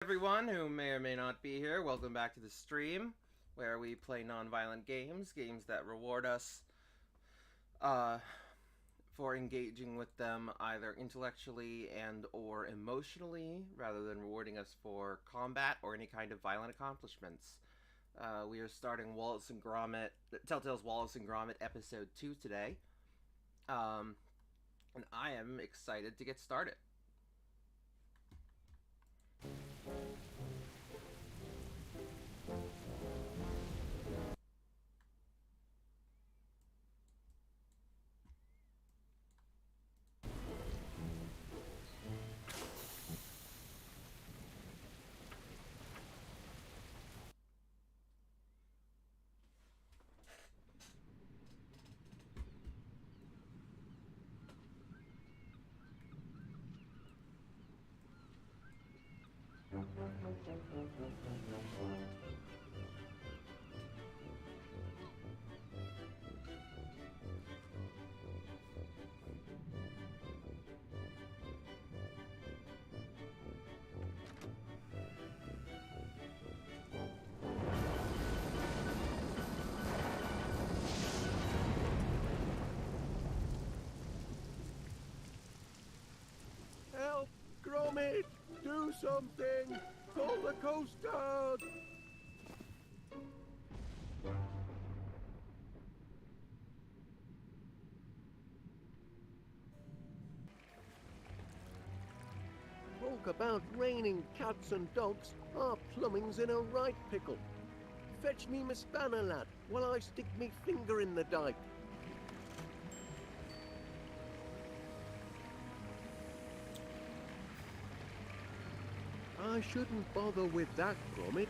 Everyone who may or may not be here, welcome back to the stream where we play non-violent games that reward us for engaging with them either intellectually and or emotionally rather than rewarding us for combat or any kind of violent accomplishments. We are starting Wallace and Gromit, Telltale's Wallace and Gromit episode 2 today, and I am excited to get started. Help! Gromit! Do something! Call the Coast Guard! Talk about raining cats and dogs, our plumbing's in a right pickle. Fetch me my spanner, lad, while I stick me finger in the dike. I shouldn't bother with that, Gromit.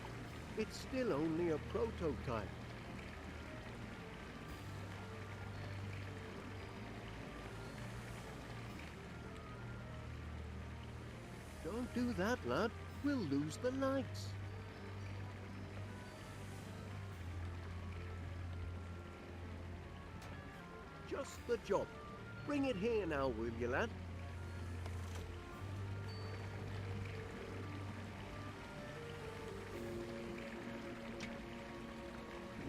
It's still only a prototype. Don't do that, lad. We'll lose the lights. Just the job. Bring it here now, will you, lad?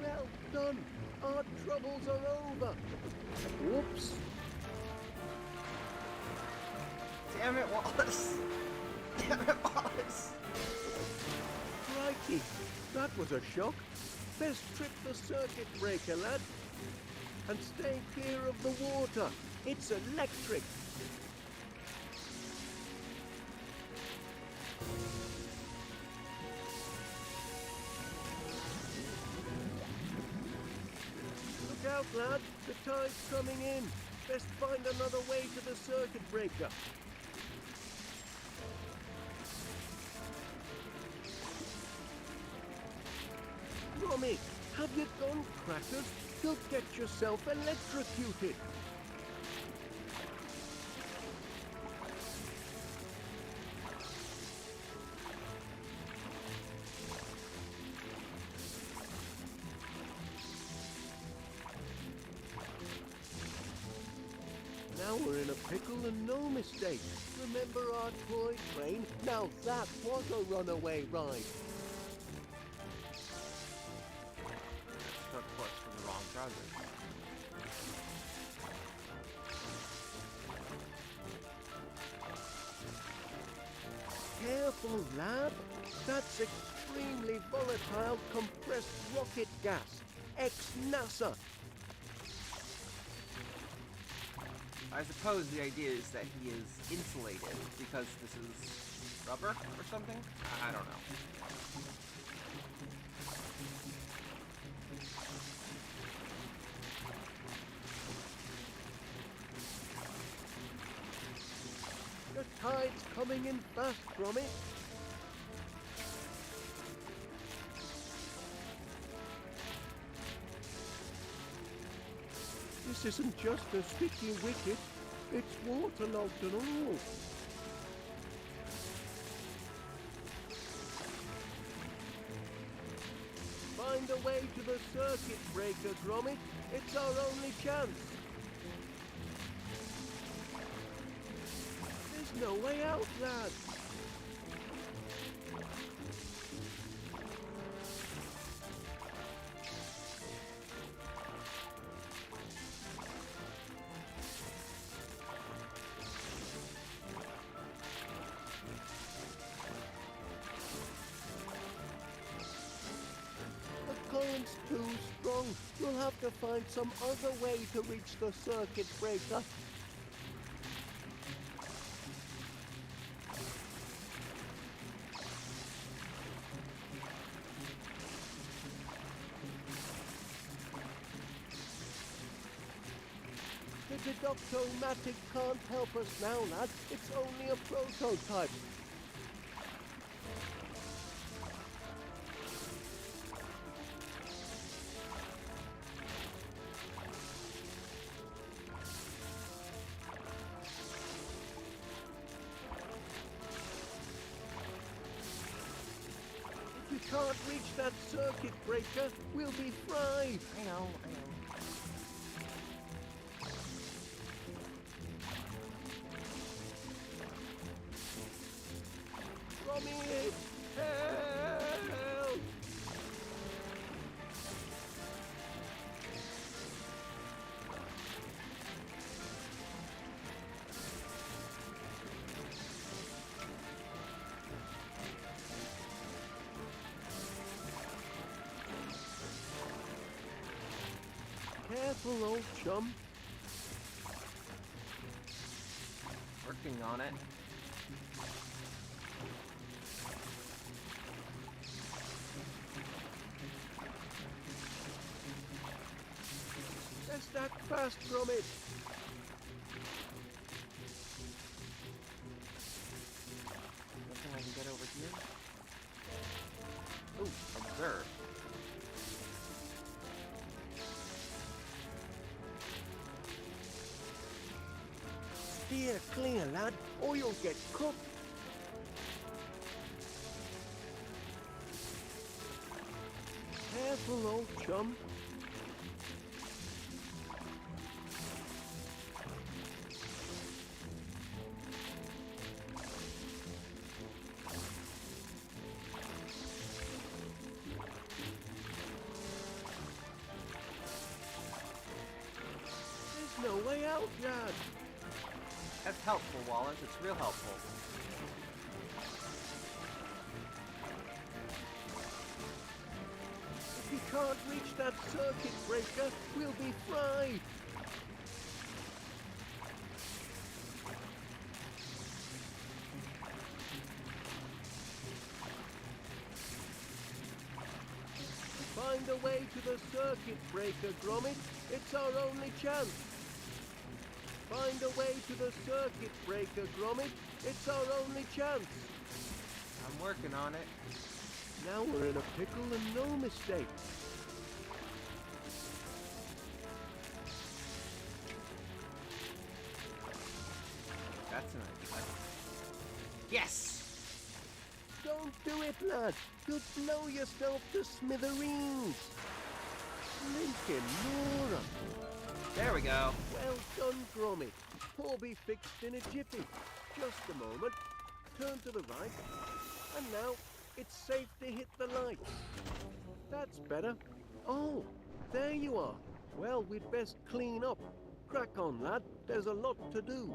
Well done! Our troubles are over! Whoops! Damn it, Wallace! Damn it, Wallace! Crikey! That was a shock! Best trip the circuit breaker, lad! And stay clear of the water! It's electric! Look out, lad! The tide's coming in! Best find another way to the circuit breaker! Gromit, have you gone crackers? You'll get yourself electrocuted! Now we're in a pickle and no mistake. Remember our toy train? Now that was a runaway ride. Took course from the wrong trousers. Careful, lad. That's extremely volatile compressed rocket gas. Ex-NASA. I suppose the idea is that he is insulated because this is rubber or something? I don't know. The tide's coming in fast, Gromit. This isn't just a sticky wicket, it's waterlogged and all. Find a way to the circuit breaker, Gromit. It's our only chance. There's no way out, lad. You'll have to find some other way to reach the circuit breaker. The Deductomatic can't help us now, lad. It's only a prototype. If we can't reach that circuit breaker, we'll be fried. I know. Gromit, help! Careful, old chum. Working on it. Let's stack fast, Gromit. Nothing I can get over here. Ooh, observe. Steer clear, lad, or you'll get cooked. Careful, old chum. There's no way out, lad. That's helpful, Wallace. It's real helpful. If we can't reach that circuit breaker, we'll be fried. Find a way to the circuit breaker, Gromit. It's our only chance. Find a way to the circuit breaker, Gromit. It's our only chance. I'm working on it. Now we're in a pickle and no mistake. That's an idea. Yes! Don't do it, lad. You'll blow yourself to smithereens. Lincoln, Nora. There we go. Well done, Gromit. All be fixed in a jiffy. Just a moment. Turn to the right. And now it's safe to hit the lights. That's better. Oh, there you are. Well, we'd best clean up. Crack on, lad. There's a lot to do.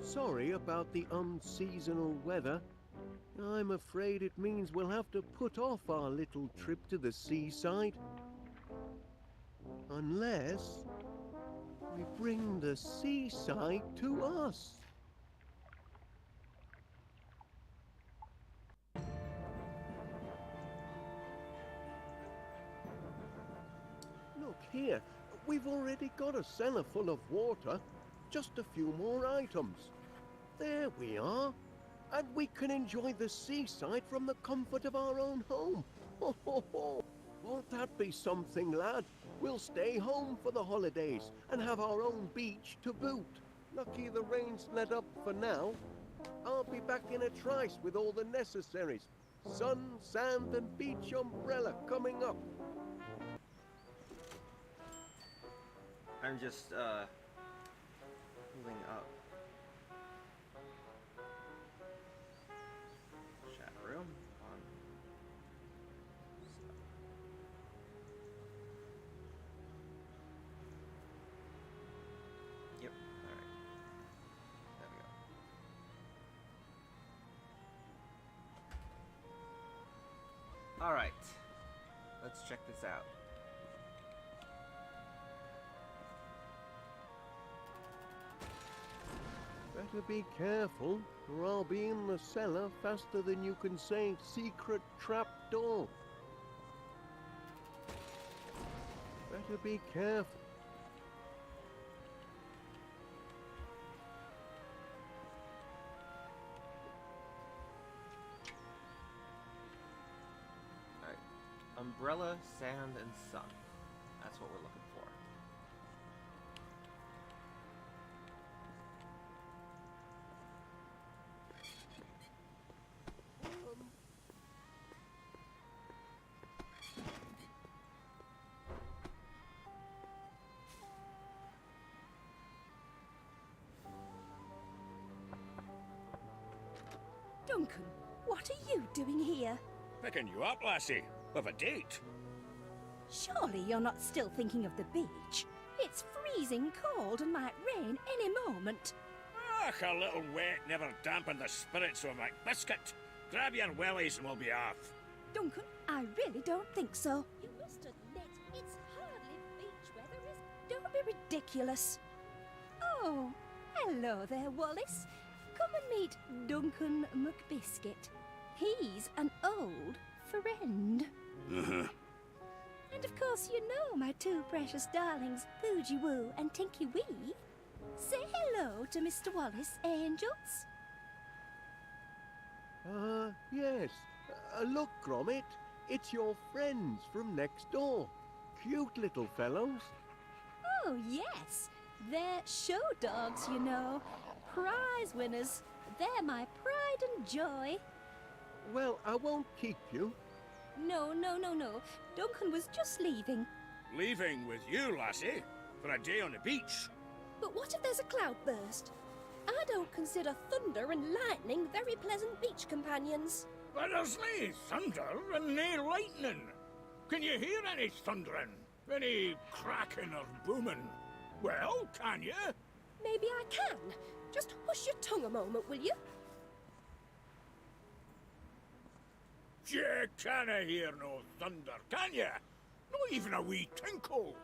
Sorry about the unseasonal weather. I'm afraid it means we'll have to put off our little trip to the seaside. Unless we bring the seaside to us. Look here, we've already got a cellar full of water. Just a few more items. There we are. And we can enjoy the seaside from the comfort of our own home. Ho, ho, ho. Won't that be something, lad? We'll stay home for the holidays and have our own beach to boot. Lucky the rain's let up for now. I'll be back in a trice with all the necessaries. Sun, sand and beach umbrella coming up. I'm just, moving up. Chat room. On. Yep. Alright. There we go. Alright. let's check this out. Better be careful, or I'll be in the cellar faster than you can say secret trap door. Better be careful. Alright. Umbrella, sand, and sun. That's what we're looking for. Duncan, what are you doing here? Picking you up, lassie. With a date. Surely you're not still thinking of the beach? It's freezing cold and might rain any moment. Ach, a little wet never dampened the spirits of McBiscuit. Grab your wellies and we'll be off. Duncan, I really don't think so. You must admit, it's hardly beach weather, Don't be ridiculous. Oh, hello there, Wallace. Come and meet Duncan McBiscuit. He's an old friend. And of course you know my two precious darlings, Poogie Woo and Tinky Wee. Say hello to Mr. Wallace, angels. Yes. Look, Gromit, it's your friends from next door. Cute little fellows. Oh, yes. They're show dogs, you know. Prize winners. They're my pride and joy. Well, I won't keep you. No. Duncan was just leaving. Leaving with you, lassie, for a day on the beach. But what if there's a cloudburst? I don't consider thunder and lightning very pleasant beach companions. But there's nae thunder and nae lightning. Can you hear any thundering? Any cracking or booming? Well, can you? Maybe I can. Just hush your tongue a moment, will you? You canna hear no thunder, can you? Not even a wee tinkle.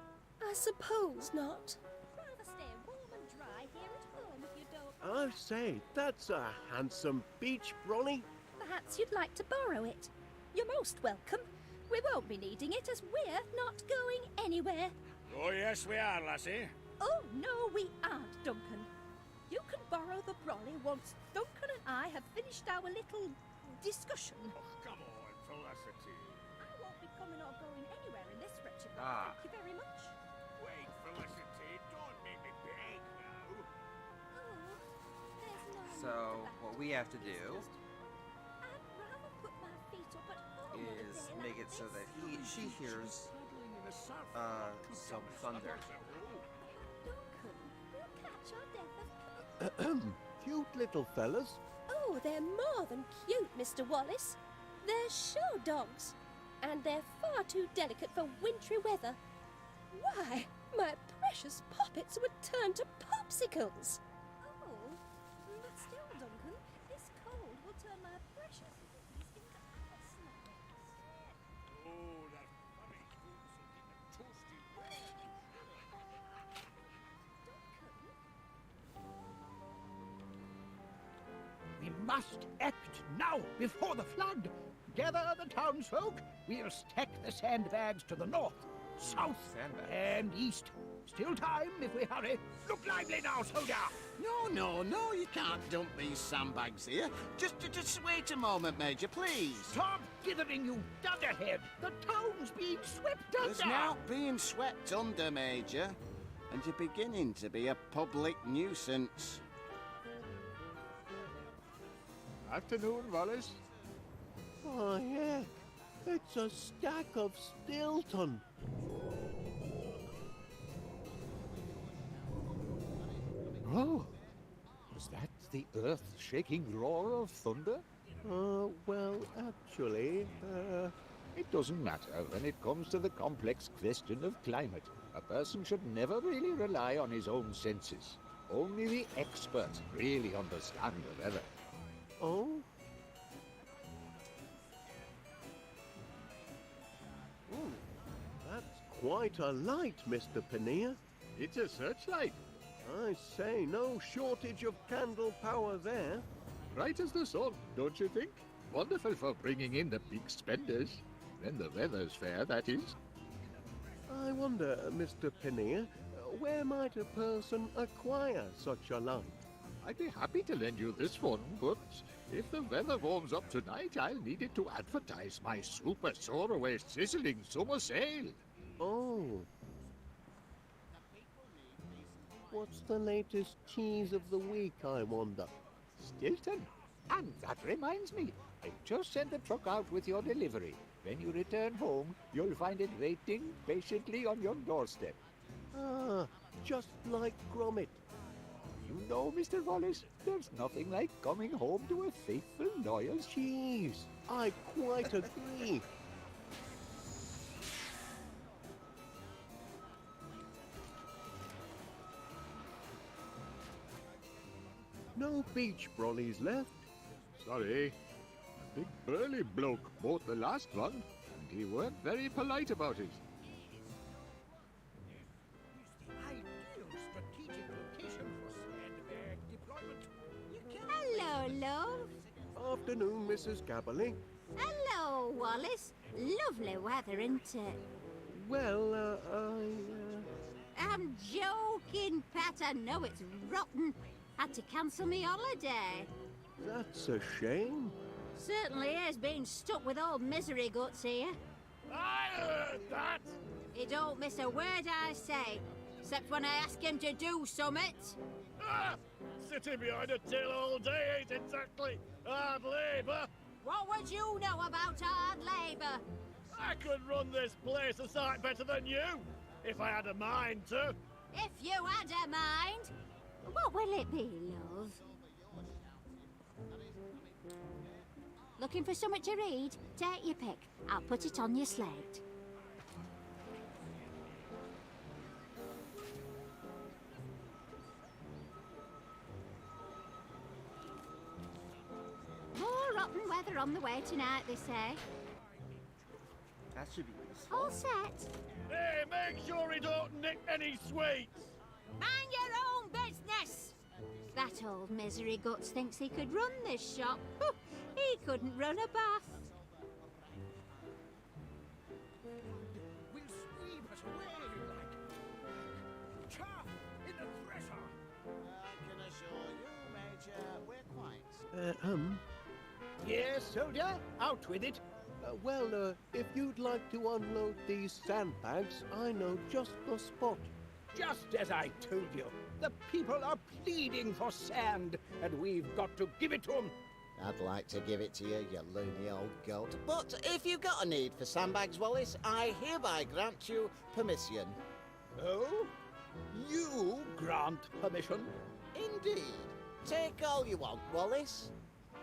I suppose not. Rather stay warm and dry here at home if you don't. I say, that's a handsome beach brolly. Perhaps you'd like to borrow it. You're most welcome. We won't be needing it as we're not going anywhere. Oh, yes, we are, lassie. Oh, no, we aren't, Duncan. You can borrow the brolly once Duncan and I have finished our little discussion. Oh, come on, Felicity. I won't be coming or going anywhere in this wretched boat, Ah. thank you very much. Wait, Felicity, don't make me beg now. Oh, there's no need So, for that. what we have to It's do just, I'd rather put my feet up at home on a is day make like it so this. that she hears some thunder. Duncan, we'll catch our death of... Cute little fellas. Oh, they're more than cute, Mr. Wallace. They're show dogs, and they're far too delicate for wintry weather. Why, my precious poppets would turn to popsicles. Oh, but still, Duncan, this cold will turn my precious babies into ice snowballs. Oh, that funny boots will keep it toasty Duncan? We must act now, before the flood. Gather the townsfolk. We'll stack the sandbags to the north, south, Sandbags. and east. Still time if we hurry. Look lively now, soldier. No, you can't dump these sandbags here. Just wait a moment, Major, please. Stop dithering, you dunderhead. The town's being swept under. It's now being swept under, Major, and you're beginning to be a public nuisance. Afternoon, Wallace. Oh, heck. It's a stack of Stilton. Oh, was that the earth-shaking roar of thunder? Well, actually, It doesn't matter when it comes to the complex question of climate. A person should never really rely on his own senses. Only the experts really understand the weather. oh? Ooh, quite a light, Mr. Panea. It's a searchlight. I say, no shortage of candle power there. Bright as the sun, don't you think? Wonderful for bringing in the big spenders. When the weather's fair, that is. I wonder, Mr. Panea, where might a person acquire such a light? I'd be happy to lend you this one, but if the weather warms up tonight, I'll need it to advertise my super soaraway sizzling summer sale. Oh. What's the latest cheese of the week, I wonder? Stilton. And that reminds me, I've just sent the truck out with your delivery. When you return home, you'll find it waiting patiently on your doorstep. Ah, just like Gromit. You know, Mr. Wallace, there's nothing like coming home to a faithful, loyal Cheese, I quite agree. No beach brollies left. Sorry. A big burly bloke bought the last one, and he weren't very polite about it. Hello, love. Afternoon, Mrs. Gabberly. Hello, Wallace. Lovely weather, isn't it? Well, I'm joking, Pat. I know it's rotten. Had to cancel me holiday. That's a shame. Certainly is being stuck with old misery guts here. I heard that! He don't miss a word I say, except when I ask him to do summit. Ah! Sitting behind a till all day ain't exactly hard labour. What would you know about hard labour? I could run this place a sight better than you, if I had a mind to. If you had a mind. What will it be, love? Looking for something to read? Take your pick. I'll put it on your slate. More rotten weather on the way tonight, they say. That should be useful. All set. Hey, make sure he don't nick any sweets. Mind your own business! That old misery guts thinks he could run this shop. He couldn't run a bath. We'll sweep us away like chaff in the thresher. I can assure you, Major, we're quite... Yes, soldier, out with it. If you'd like to unload these sandbags, I know just the spot. Just as I told you, the people are pleading for sand, and we've got to give it to them. I'd like to give it to you, you loony old goat. But if you've got a need for sandbags, Wallace, I hereby grant you permission. Oh? You grant permission? Indeed. Take all you want, Wallace.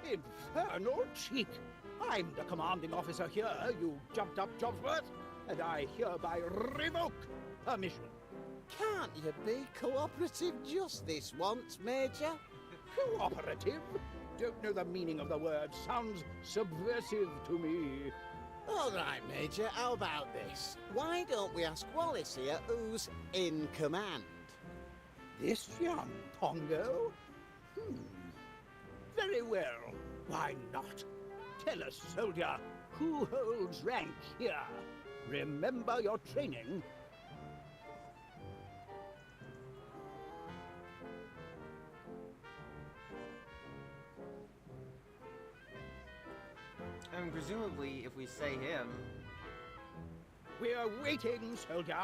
Infernal cheek! I'm the commanding officer here, you jumped-up Jobsworth, and I hereby revoke permission. Can't you be cooperative just this once, Major? Cooperative? Don't know the meaning of the word. Sounds subversive to me. All right, Major, how about this? Why don't we ask Wallace here who's in command? This young Pongo? Very well. Why not? Tell us, soldier, who holds rank here? Remember your training. And presumably, if we say him... We're waiting, soldier.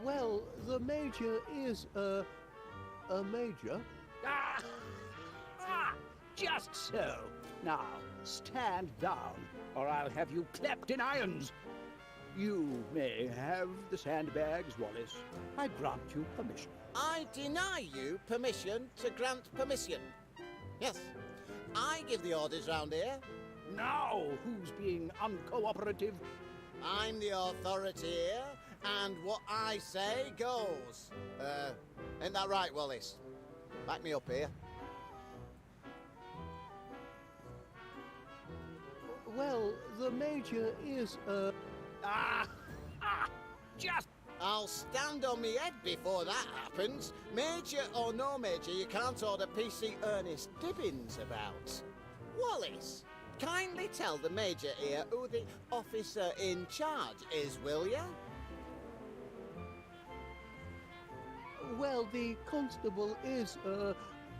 Well, the Major is, a Major. Just so. Now, stand down, or I'll have you clapped in irons. You may have the sandbags, Wallace. I grant you permission. I deny you permission to grant permission. Yes, I give the orders round here. Now, who's being uncooperative? I'm the authority here, and what I say goes. Ain't that right, Wallace? Back me up here. Well, the Major is, Just I'll stand on me head before that happens. Major or no major, you can't order PC Ernest Dibbins about. Wallace, kindly tell the Major here who the officer in charge is, will you? well, the constable is,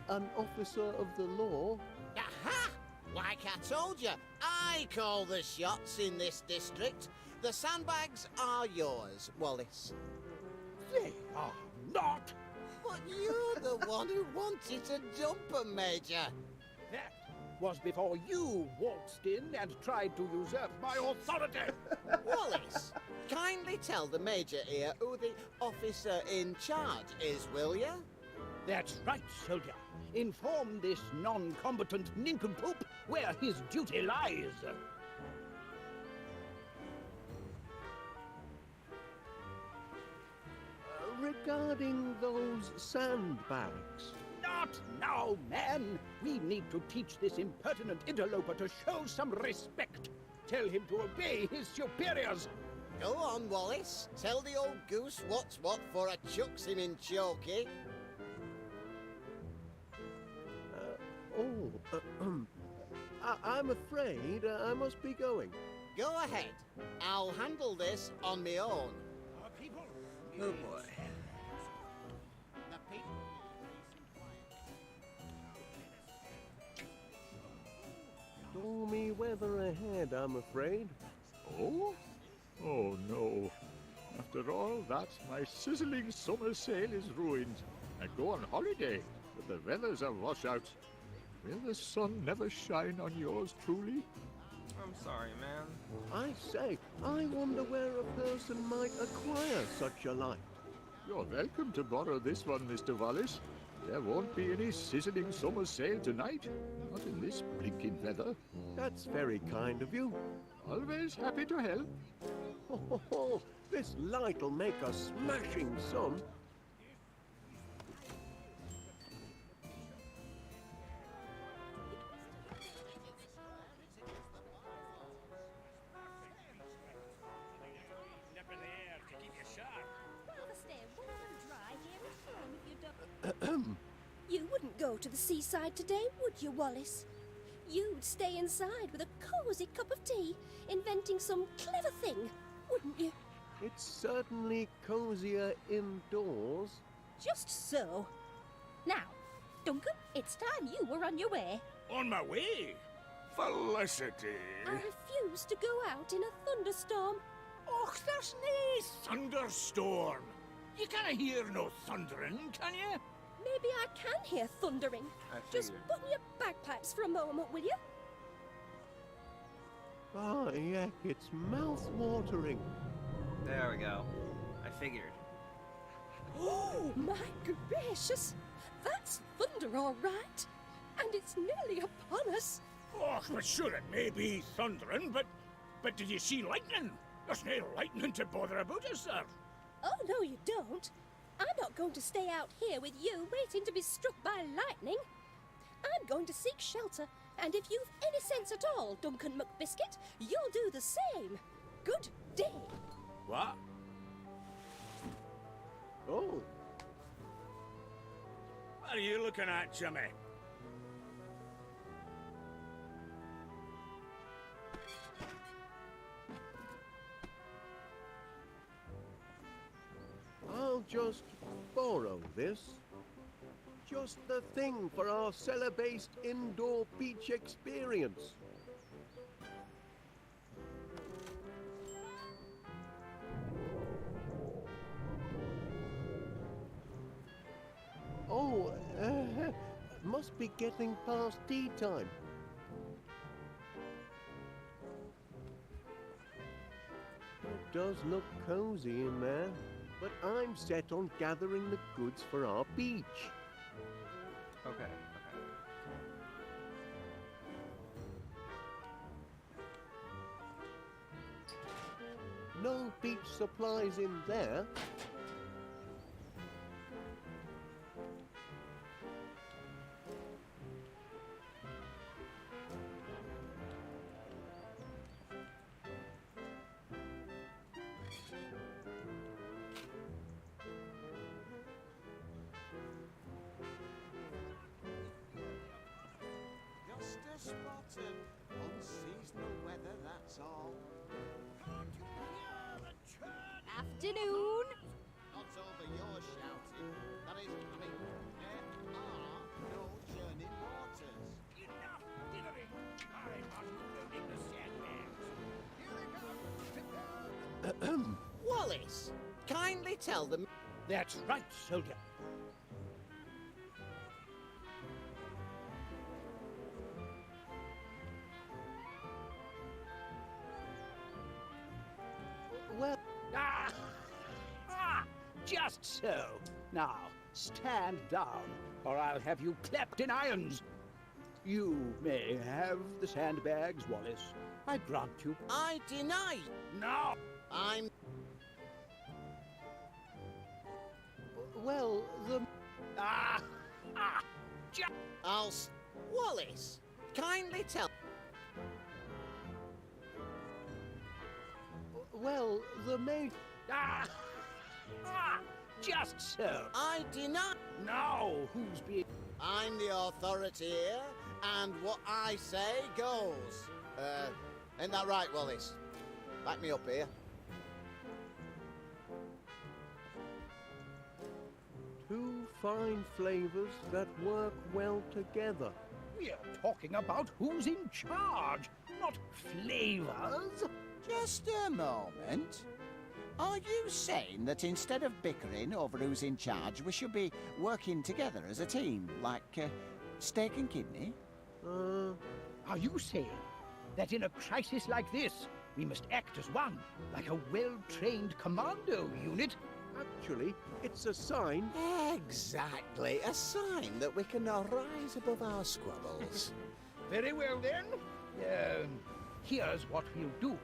an officer of the law. Aha! Like I told you, I call the shots in this district. The sandbags are yours, Wallace. they are not. But you're the one who wanted to dump 'em, Major. That was before you waltzed in and tried to usurp my authority. Wallace, kindly tell the Major here who the officer in charge is, will you? That's right, soldier. Inform this non-combatant nincompoop where his duty lies. Regarding those sandbags. Not now, man! We need to teach this impertinent interloper to show some respect. Tell him to obey his superiors. Go on, Wallace. Tell the old goose what's what for I chucks him in chokey. I'm afraid I must be going. Go ahead. I'll handle this on my own. Oh boy. Stormy weather ahead, I'm afraid. Oh? Oh no. After all that, my sizzling summer sail is ruined. I go on holiday, but the weather's a washout. Will the sun never shine on yours truly? I'm sorry, man. I say, I wonder where a person might acquire such a light. You're welcome to borrow this one, Mr. Wallace. There won't be any sizzling summer sail tonight. Not in this blinking weather. That's very kind of you. Always happy to help. Oh, this light'll make a smashing sun. Rather stay warm and dry here at home if you don't. You wouldn't go to the seaside today, would you, Wallace? You'd stay inside with a cosy cup of tea, inventing some clever thing, wouldn't you? It's certainly cozier indoors. Just so. Now, Duncan, it's time you were on your way. On my way? Felicity. I refuse to go out in a thunderstorm. Och, there's nae thunderstorm. You can't hear no thundering, can you? Maybe I can hear thundering. I Just figured. button your bagpipes for a moment, will you? Ah, yuck, it's mouth-watering. There we go. I figured. Oh, my gracious! That's thunder, all right. And it's nearly upon us. Och, but sure it may be thundering, but did you see lightning? There's no lightning to bother about, is there? Oh, no, you don't. I'm not going to stay out here with you waiting to be struck by lightning. I'm going to seek shelter, and if you've any sense at all, Duncan McBiscuit, you'll do the same. Good day. What? Oh, What are you looking at, Jimmy? I'll just borrow this. Just the thing for our cellar-based indoor beach experience. Oh, must be getting past tea time. It does look cozy in there, but I'm set on gathering the goods for our beach. Okay. No beach supplies in there. afternoon. Not over your shouting. That is, there are no churning waters. Enough dithering! I must loading the sandbags. Here they come! Wallace, kindly tell them. That's right, soldier. Well, Just so. Now, stand down, or I'll have you clapped in irons. You may have the sandbags, Wallace. I grant you. I deny. No! I'm. well, the... I'll. Wallace, kindly tell. Well, the main... Just so. I deny. Now, who's being... I'm the authority here, and what I say goes. Ain't that right, Wallace? Back me up here. Two fine flavors that work well together. We're talking about who's in charge, not flavors. Just a moment. Are you saying that instead of bickering over who's in charge, we should be working together as a team, like steak and kidney? Are you saying that in a crisis like this, we must act as one, like a well-trained commando unit? Actually, it's a sign... Exactly, a sign that we can now rise above our squabbles. Very well, then. Here's what we'll do.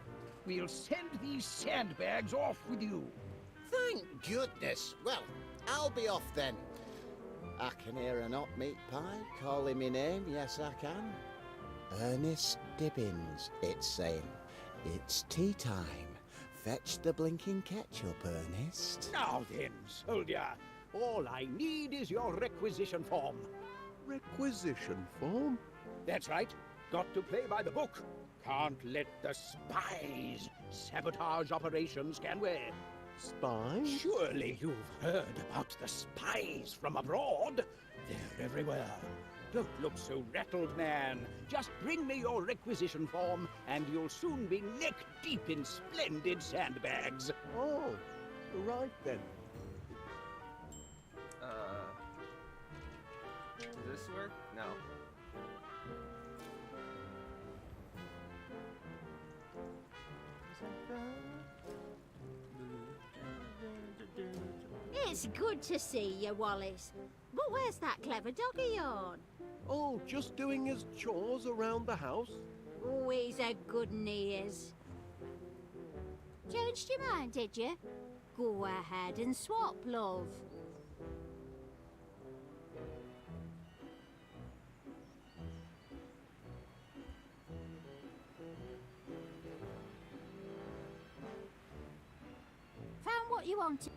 We'll send these sandbags off with you. Thank goodness. Well, I'll be off then. I can hear an hot meat pie calling me name, yes I can. Ernest Dibbins, it's saying. It's tea time. Fetch the blinking ketchup, Ernest. Now then, soldier, all I need is your requisition form. Requisition form? That's right. Got to play by the book. Can't let the spies sabotage operations, can we? Spies? Surely you've heard about the spies from abroad. They're everywhere. Don't look so rattled, man. Just bring me your requisition form, and you'll soon be neck-deep in splendid sandbags. Oh, right then. Does this work? No. It's good to see you, Wallace. But where's that clever dog of yourn? Oh, just doing his chores around the house. Oh, he's a good un, he is. Changed your mind, did you? Go ahead and swap, love. Found what you wanted.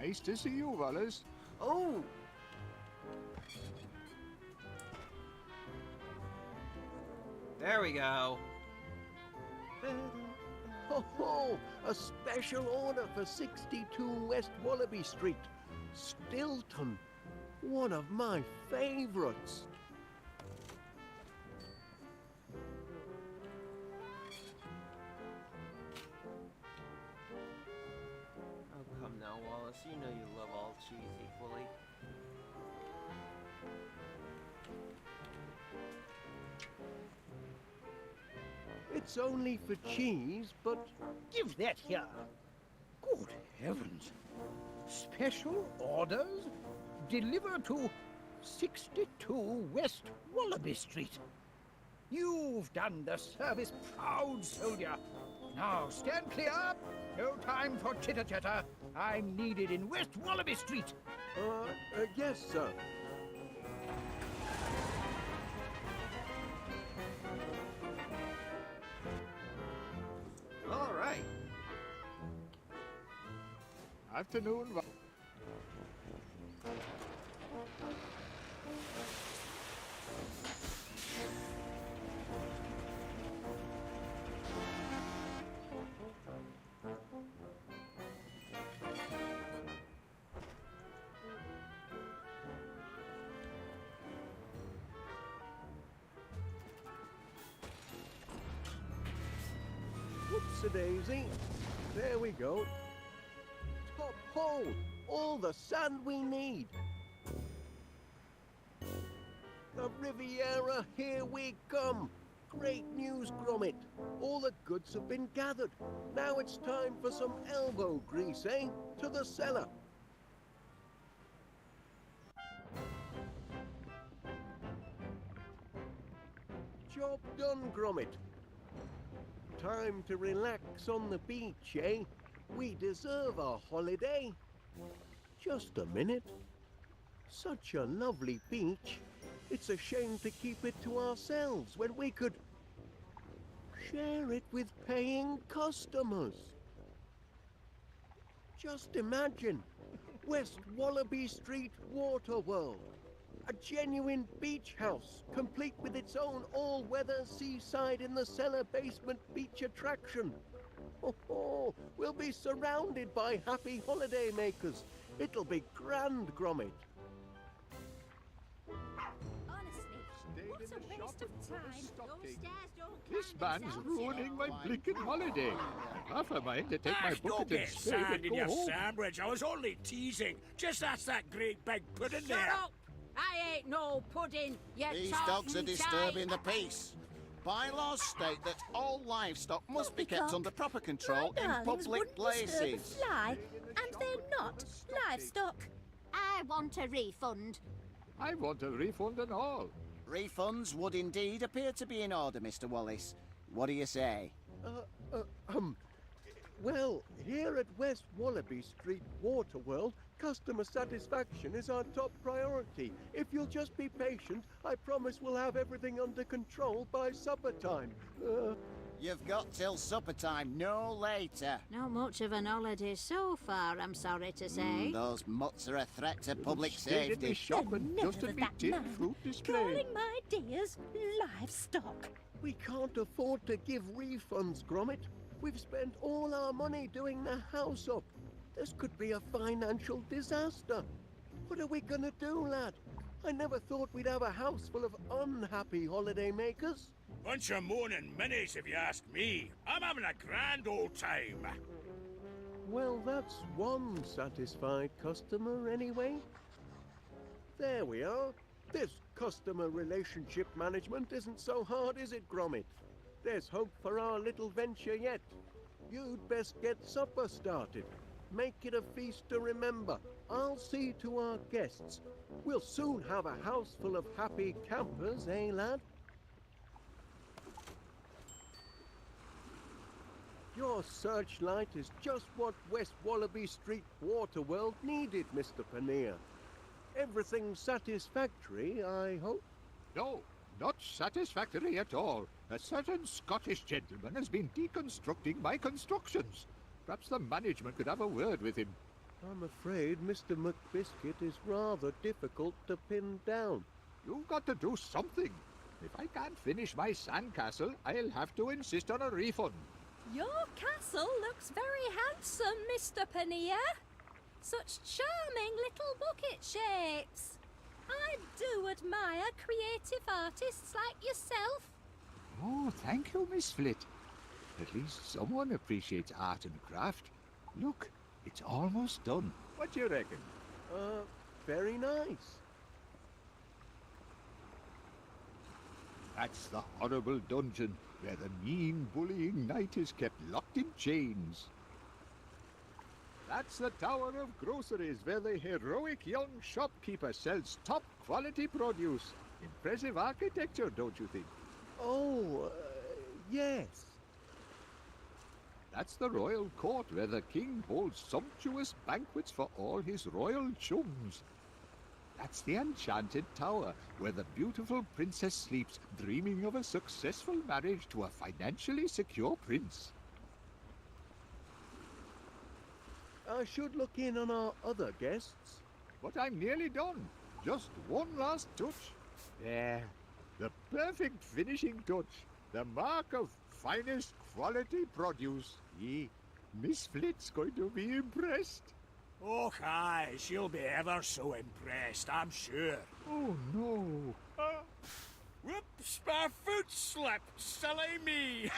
Nice to see you, Wallace. Oh! There we go. Ho ho! A special order for 62 West Wallaby Street. Stilton. One of my favorites. Oh, come now, Wallace. You know you love all cheese equally. It's only for cheese, but... Give that here. Good heavens. Special orders? Deliver to 62 West Wallaby Street. You've done the service proud, soldier. Now stand clear. No time for chitter-chatter. I'm needed in West Wallaby Street. Yes, sir. All right. Afternoon. Daisy. There we go. Top hole! All the sand we need. The Riviera, here we come. Great news, Gromit. All the goods have been gathered. Now it's time for some elbow grease, eh? To the cellar. Job done, Gromit. Time to relax on the beach, eh? We deserve a holiday. Just a minute. Such a lovely beach. It's a shame to keep it to ourselves when we could share it with paying customers. Just imagine, West Wallaby Street Water World. A genuine beach house, complete with its own all-weather seaside in the cellar basement beach attraction. Oh, we'll be surrounded by happy holiday makers. It'll be grand, Gromit. Honestly, what a waste of time. Those stairs don't This climb man's themselves, ruining you know. my blinking holiday. Half a mind to take my Don't bucket and get spade and sand in go your home. sandwich. I was only teasing. Just ask that great big pudding Shut there. up! I ain't no pudding. You These talk dogs are me disturbing tight. the peace. Bylaws state that all livestock must be kept Poppycock, under proper control My in darlings public wouldn't disturb a places. fly, and they're not livestock. I want a refund. I want a refund and all. Refunds would indeed appear to be in order, Mr. Wallace. What do you say? Well, here at West Wallaby Street Water World, customer satisfaction is our top priority. If you'll just be patient, I promise we'll have everything under control by supper time. You've got till supper time, no later. Not much of an holiday so far, I'm sorry to say. Those mutts are a threat to public Stayed in the safety. shop The and nerve just of at me that tin man, fruit display. Calling my dears livestock. We can't afford to give refunds, Gromit. We've spent all our money doing the house up. This could be a financial disaster. What are we gonna do, lad? I never thought we'd have a house full of unhappy holiday makers. Bunch of moaning minis, if you ask me. I'm having a grand old time. Well, that's one satisfied customer anyway. There we are. This customer relationship management isn't so hard, is it, Gromit? There's hope for our little venture yet. You'd best get supper started. Make it a feast to remember. I'll see to our guests. We'll soon have a house full of happy campers, eh, lad? Your searchlight is just what West Wallaby Street Water World needed, Mr. Paneer. Everything satisfactory, I hope? No, not satisfactory at all. A certain Scottish gentleman has been deconstructing my constructions. Perhaps the management could have a word with him. I'm afraid Mr. McBiscuit is rather difficult to pin down. You've got to do something. If I can't finish my sandcastle, I'll have to insist on a refund. Your castle looks very handsome, Mr. Paneer. Such charming little bucket shapes. I do admire creative artists like yourself. Oh, thank you, Miss Flit. At least someone appreciates art and craft. Look, it's almost done. What do you reckon? Very nice. That's the horrible dungeon where the mean, bullying knight is kept locked in chains. That's the Tower of Groceries where the heroic young shopkeeper sells top-quality produce. Impressive architecture, don't you think? Oh, yes. That's the royal court where the king holds sumptuous banquets for all his royal chums. That's the enchanted tower where the beautiful princess sleeps, dreaming of a successful marriage to a financially secure prince. I should look in on our other guests. But I'm nearly done. Just one last touch. There. The perfect finishing touch. The mark of finest quality produce. Miss Flit's going to be impressed. Oh, aye, she'll be ever so impressed, I'm sure. Oh, no. Whoops, my foot slipped, silly me.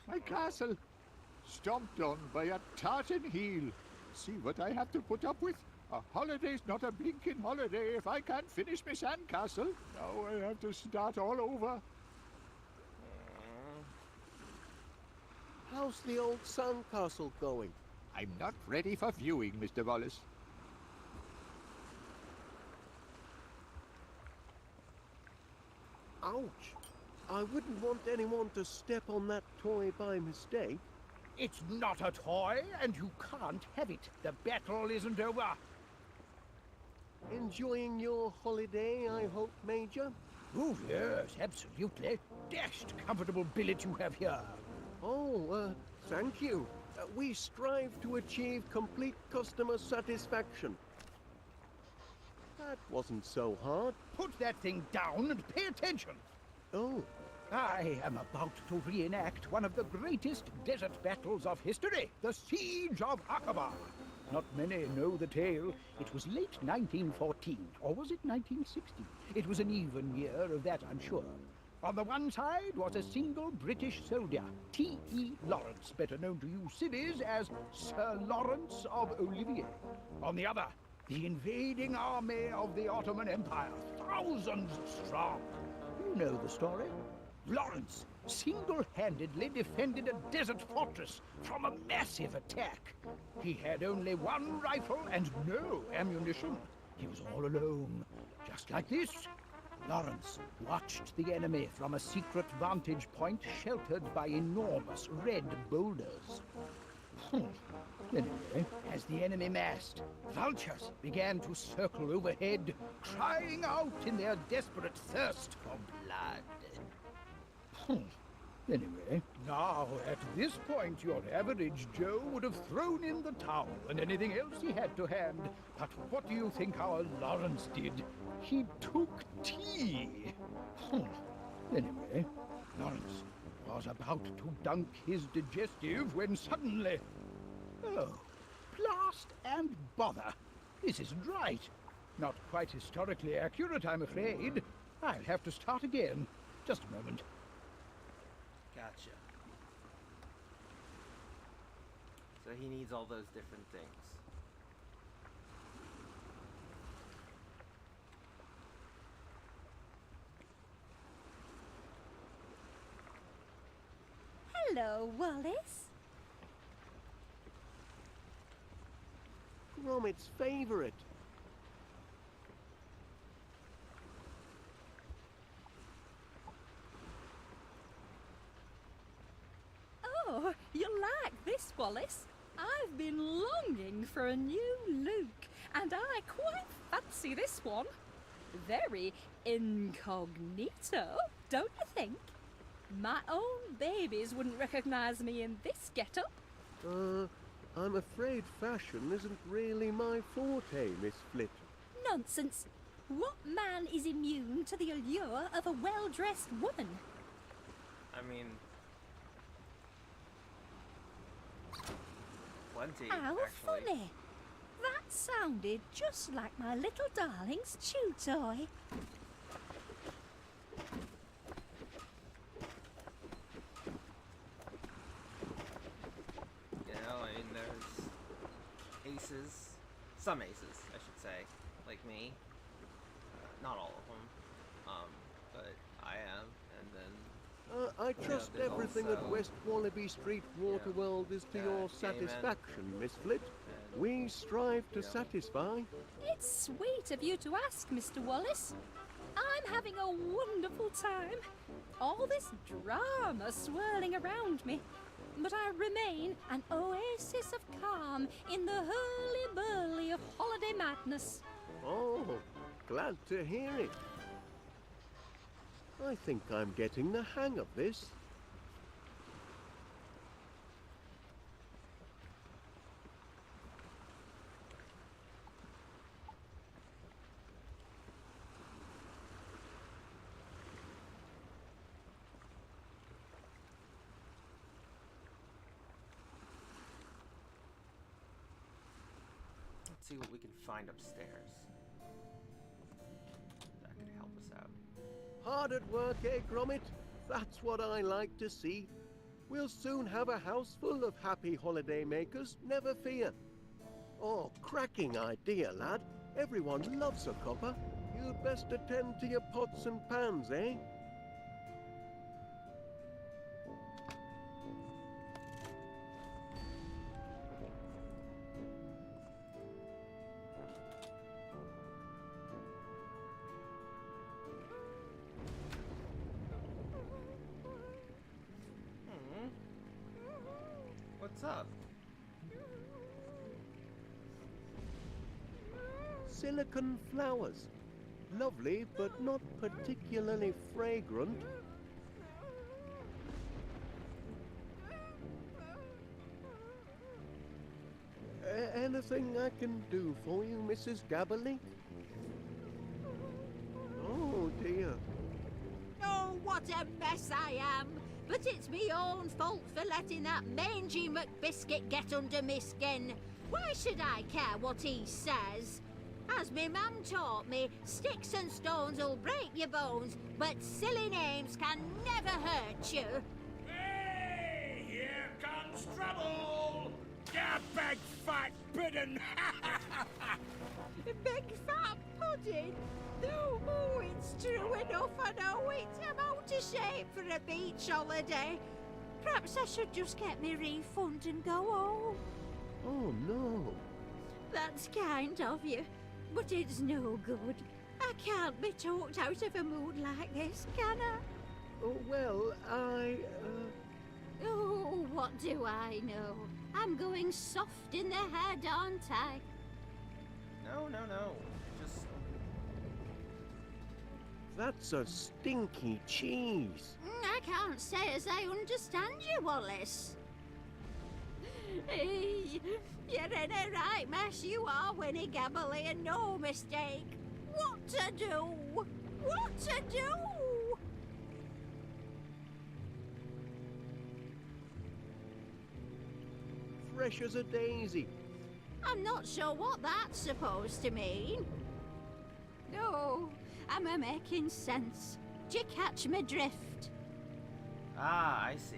My castle! Stomped on by a tartan heel. See what I have to put up with? A holiday's not a blinking holiday if I can't finish my sandcastle. Now I have to start all over. How's the old sandcastle going? I'm not ready for viewing, Mr. Wallace. Ouch! I wouldn't want anyone to step on that toy by mistake. It's not a toy, and you can't have it. The battle isn't over. Enjoying your holiday, I hope, Major? Oh, yes, absolutely. Dashed comfortable billet you have here. Oh, thank you. We strive to achieve complete customer satisfaction. That wasn't so hard. Put that thing down and pay attention. Oh, I am about to reenact one of the greatest desert battles of history, the Siege of Aqaba. Not many know the tale. It was late 1914, or was it 1916? It was an even year, of that I'm sure. On the one side was a single British soldier, T.E. Lawrence, better known to you civvies as Sir Lawrence of Olivier. On the other, the invading army of the Ottoman Empire, thousands strong. You know the story. Lawrence single-handedly defended a desert fortress from a massive attack. He had only one rifle and no ammunition. He was all alone. Just like this, Lawrence watched the enemy from a secret vantage point sheltered by enormous red boulders. Anyway, as the enemy massed, vultures began to circle overhead, crying out in their desperate thirst for blood. Anyway, now at this point your average Joe would have thrown in the towel and anything else he had to hand. But what do you think our Lawrence did? He took tea. Anyway, Lawrence was about to dunk his digestive when suddenly... Oh, blast and bother. This isn't right. Not quite historically accurate, I'm afraid. I'll have to start again. Just a moment. Gotcha. So he needs all those different things. Hello, Wallace. Gromit's favorite. Oh, you like this, Wallace? I've been longing for a new look, and I quite fancy this one. Very incognito, don't you think? My own babies wouldn't recognise me in this get-up. I'm afraid fashion isn't really my forte, Miss Flit. Nonsense. What man is immune to the allure of a well-dressed woman? I mean... plenty, How actually. funny. That sounded just like my little darling's chew toy. You know, I mean, there's aces. Some aces, I should say. Like me. Not all of them. But I am, and then... I trust there's everything also- at West Wallaby Street Waterworld is to your Damon. satisfaction, Miss Flit. And, We strive to Yeah. satisfy. It's sweet of you to ask, Mr. Wallace. I'm having a wonderful time. All this drama swirling around me. But I remain an oasis of calm in the hurly-burly of holiday madness. Oh, glad to hear it. I think I'm getting the hang of this. let's see what we can find upstairs. That could help us out. Hard at work, eh, Gromit? That's what I like to see. We'll soon have a house full of happy holiday makers, never fear. Oh, cracking idea, lad. Everyone loves a copper. You'd best attend to your pots and pans, eh? What's up? Silicon flowers. Lovely, but not particularly fragrant. Anything I can do for you, Mrs. Gabberly? Oh, dear. Oh, what a mess I am! But it's me own fault for letting that mangy McBiscuit get under me skin. Why should I care what he says? As me mum taught me, sticks and stones will break your bones, but silly names can never hurt you. Hey, here comes trouble! Ya big fat pudding! Big fat pudding? No, oh, it's true enough, I know it. I'm out of shape for a beach holiday. Perhaps I should just get me refund and go home. Oh, no. That's kind of you, but it's no good. I can't be talked out of a mood like this, can I? Oh, well, Oh, what do I know? I'm going soft in the head, aren't I? No. Just That's a stinky cheese. I can't say as I understand you, Wallace. Hey, you're in a right mess, you are, Winnie Gabberly, and no mistake. What to do? What to do? Fresh as a daisy. I'm not sure what that's supposed to mean. No, am I making sense? Do you catch my drift? I see.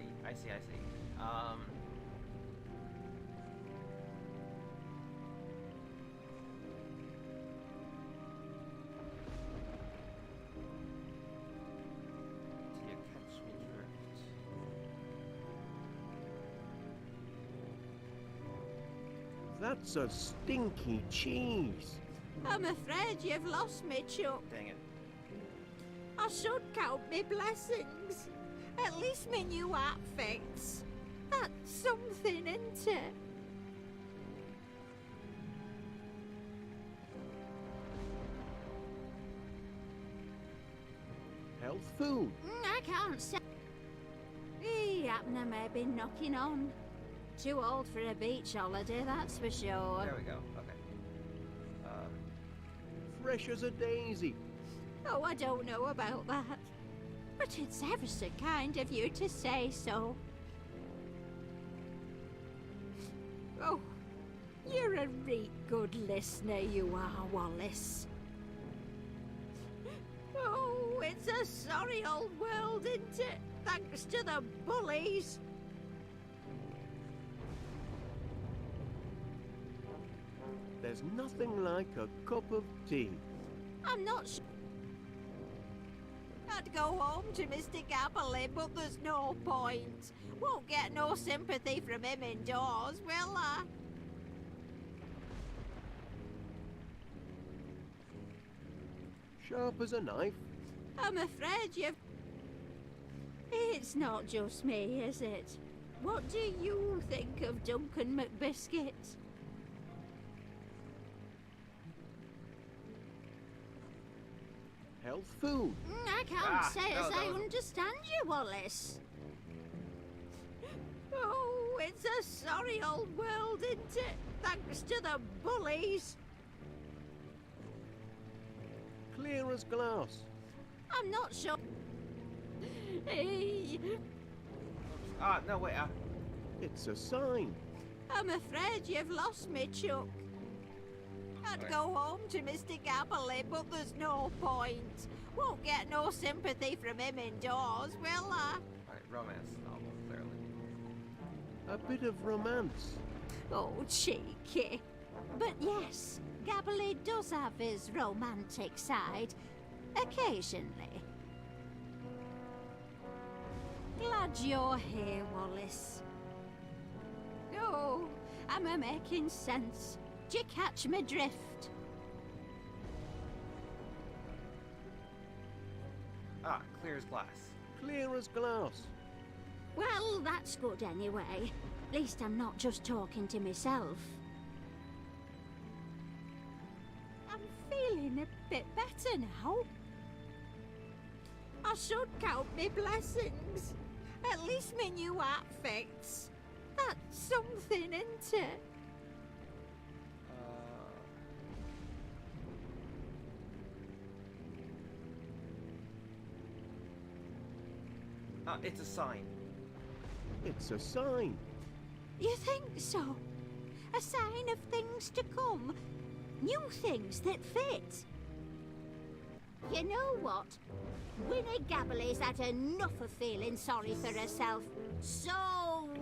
Do you catch me drift? That's a stinky cheese. I'm afraid you've lost me, Chuck. Dang it. I should count me blessings. At least me new outfits. That's something, isn't it? Health food. I can't say. He happen to may be knocking on. Too old for a beach holiday, that's for sure. There we go. Okay. Fresh as a daisy. Oh, I don't know about that. But it's ever so kind of you to say so. Oh, you're a real good listener, you are, Wallace. Oh, it's a sorry old world, isn't it? Thanks to the bullies. There's nothing like a cup of tea. I'm not sure. I'd go home to Mr. Gabberly, but there's no point. Won't get no sympathy from him indoors, will I? Sharp as a knife. I'm afraid you've... It's not just me, is it? What do you think of Duncan McBiscuit? Health food. I can't say as I no. understand you, Wallace. Oh, it's a sorry old world, isn't it? Thanks to the bullies. Clear as glass. I'm not sure. Hey, No, wait. It's a sign. I'm afraid you've lost me, Chuck. I'd Right. go home to Mr. Gabberly, but there's no point. Won't get no sympathy from him indoors, will I? Alright, romance novel, clearly. A bit of romance. Oh, cheeky. But yes, Gabbly does have his romantic side, occasionally. Glad you're here, Wallace. Oh, am I making sense? Do you catch my drift? Ah, clear as glass. Clear as glass. Well, that's good anyway. At least I'm not just talking to myself. I'm feeling a bit better now. I should count me blessings. At least me new outfits. That's something, isn't it? It's a sign. It's a sign. You think so? A sign of things to come? New things that fit? You know what? Winnie Gabbly's had enough of feeling sorry for herself. So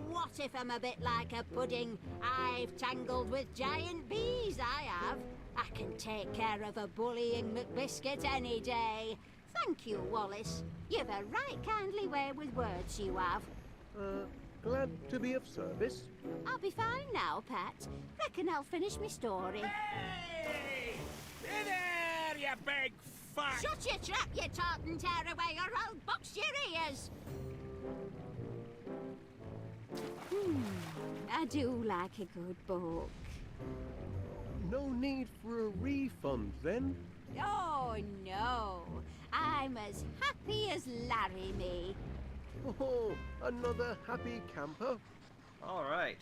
what if I'm a bit like a pudding? I've tangled with giant bees, I have. I can take care of a bullying McBiscuit any day. Thank you, Wallace. You've a right kindly way with words, you have. Glad to be of service. I'll be fine now, Pat. Reckon I'll finish my story. Hey! Hey there, you big fuck! Shut your trap, you tart and tear away, or I'll box your ears! I do like a good book. No need for a refund, then? Oh, no. I'm as happy as Larry me. Oh, another happy camper? All right.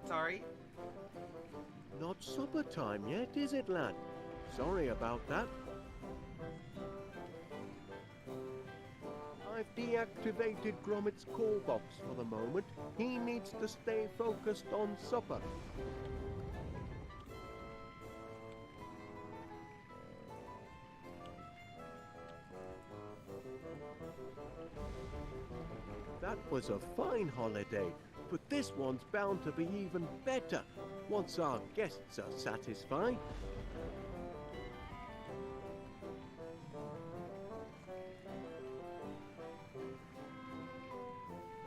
Sorry. Not supper time yet, is it, lad? Sorry about that. I've deactivated Gromit's call box for the moment. He needs to stay focused on supper. That was a fine holiday, but this one's bound to be even better once our guests are satisfied.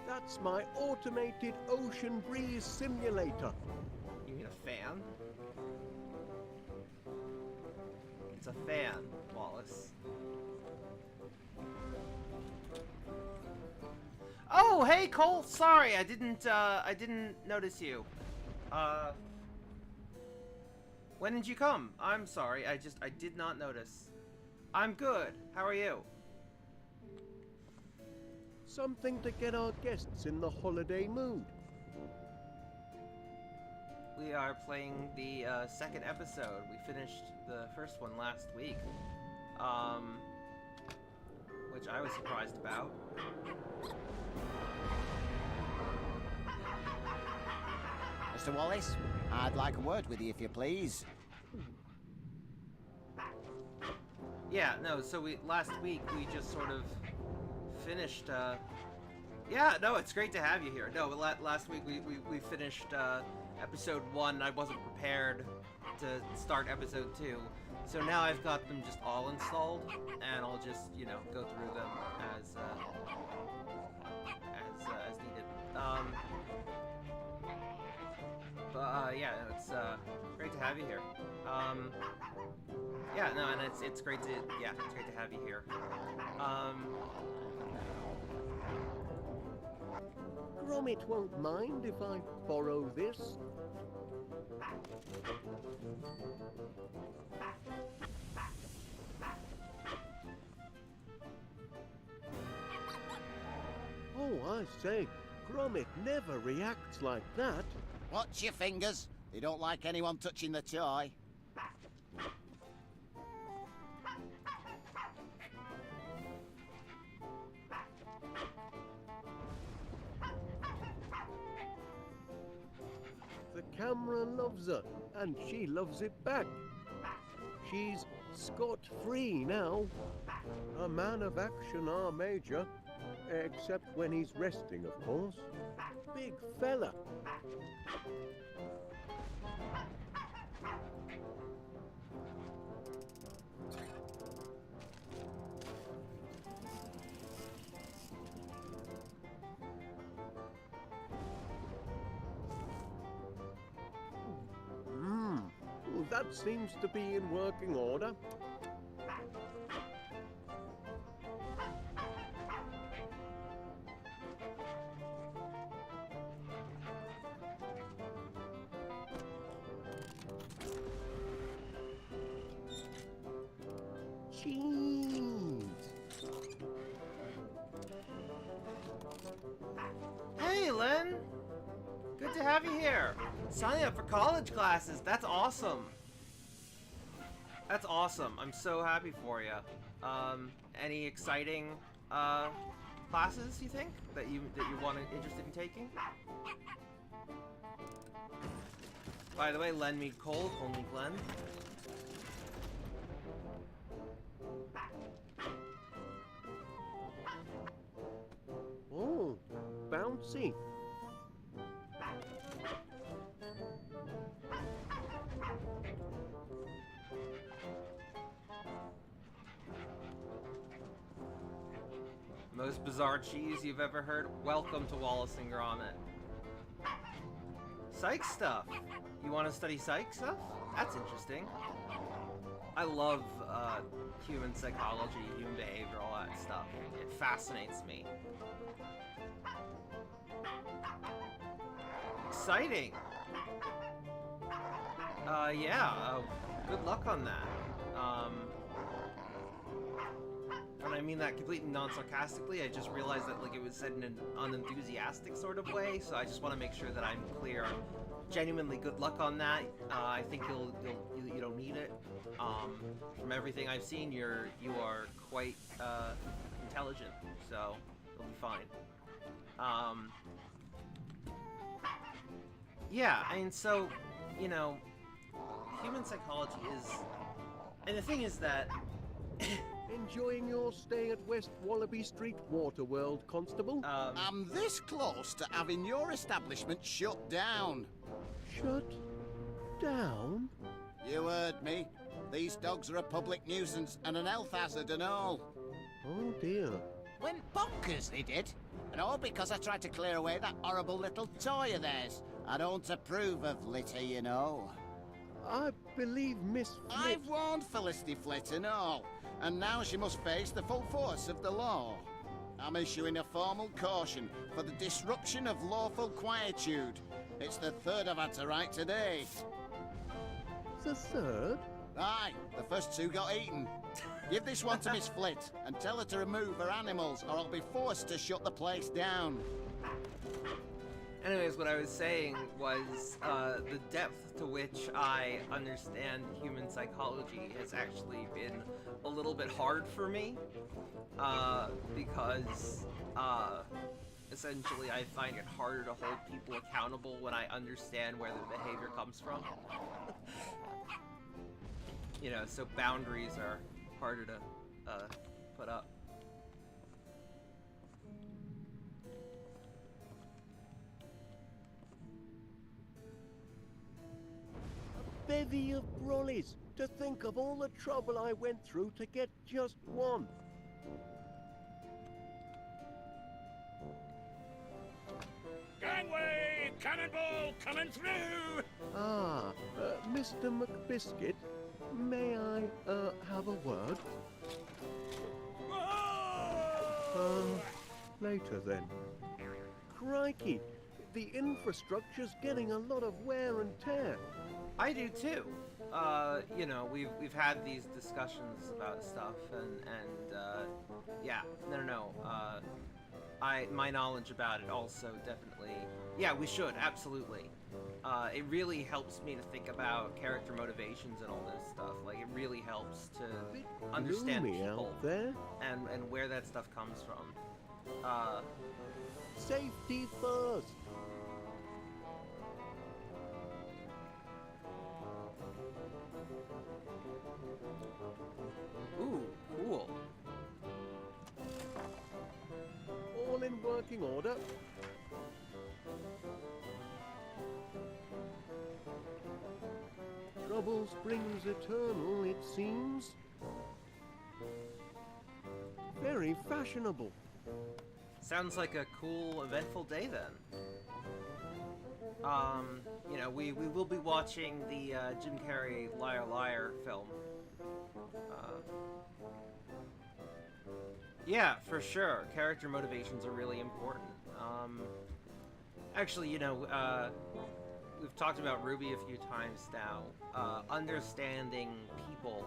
That's my automated ocean breeze simulator. You mean a fan? It's a fan, Wallace. Oh, hey, Cole. Sorry, I didn't notice you. When did you come? I'm sorry. I did not notice. I'm good. How are you? Something to get our guests in the holiday mood. We are playing the second episode. We finished the first one last week, which I was surprised about. Mr. Wallace, I'd like a word with you, if you please. Yeah, no, so last week we just sort of finished, yeah, no, it's great to have you here. No, last week we finished, episode 1. I wasn't prepared to start episode 2. So now I've got them just all installed, and I'll just, you know, go through them as needed. Yeah, it's great to have you here. Yeah, no, and it's great to have you here. Gromit won't mind if I borrow this. Oh, I say, Gromit never reacts like that. Watch your fingers. They don't like anyone touching the toy. camera loves her, and she loves it back. She's scot-free now. A man of action, our Major. Except when he's resting, of course. Big fella. That seems to be in working order. Jeez. Hey, Len! Good to have you here. Signing up for college classes. That's awesome. That's awesome. I'm so happy for you. Any exciting classes you think that you interested in taking? By the way, Len me Cole, call me Glenn. Oh, bouncy. Most bizarre cheese you've ever heard? Welcome to Wallace and Gromit. Psych stuff. You want to study psych stuff? That's interesting. I love human psychology, human behavior, all that stuff. It fascinates me. Exciting. Yeah, good luck on that. And I mean that completely non-sarcastically. I just realized that like it was said in an unenthusiastic sort of way, so I just want to make sure that I'm clear. Genuinely good luck on that. I think you don't need it. From everything I've seen, you are quite intelligent, so you'll be fine. Yeah, I mean, so you know, human psychology is, and the thing is that. Enjoying your stay at West Wallaby Street Waterworld, Constable? I'm this close to having your establishment shut down. Shut down? You heard me. These dogs are a public nuisance and an health hazard and all. Oh dear. Went bonkers, they did. And all because I tried to clear away that horrible little toy of theirs. I don't approve of litter, you know. I believe Miss Flit... I've warned Felicity Flit and all. And now she must face the full force of the law. I'm issuing a formal caution for the disruption of lawful quietude. It's the third I've had to write today. The third? Aye, the first two got eaten. Give this one to Miss Flit and tell her to remove her animals or I'll be forced to shut the place down. Anyways, what I was saying was the depth to which I understand human psychology has actually been a little bit hard for me because essentially I find it harder to hold people accountable when I understand where their behavior comes from. You know, so boundaries are harder to put up. Bevy of brollies, to think of all the trouble I went through to get just one. Gangway! Cannonball coming through! Ah, Mr. McBiscuit, may I, have a word? Later then. Crikey, the infrastructure's getting a lot of wear and tear. I do too. You know, we've had these discussions about stuff, and yeah, no. My knowledge about it also definitely. Yeah, we should absolutely. It really helps me to think about character motivations and all this stuff. Like, it really helps to understand people out there. and where that stuff comes from. Safety first. working order. Trouble springs eternal, it seems. Very fashionable. Sounds like a cool, eventful day then. You know, we will be watching the Jim Carrey Liar Liar film. Yeah, for sure. Character motivations are really important. Actually, you know, we've talked about Ruby a few times now. Understanding people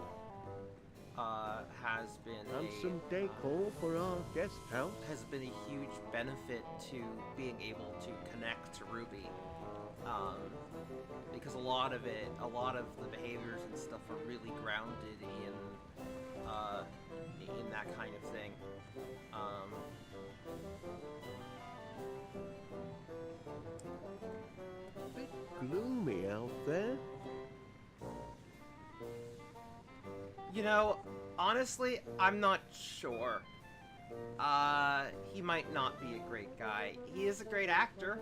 has been And some decor for our guest house. has been a huge benefit to being able to connect to Ruby. Because a lot of the behaviors and stuff are really grounded in that kind of thing. Bit gloomy out there. You know, honestly, I'm not sure. He might not be a great guy. He is a great actor.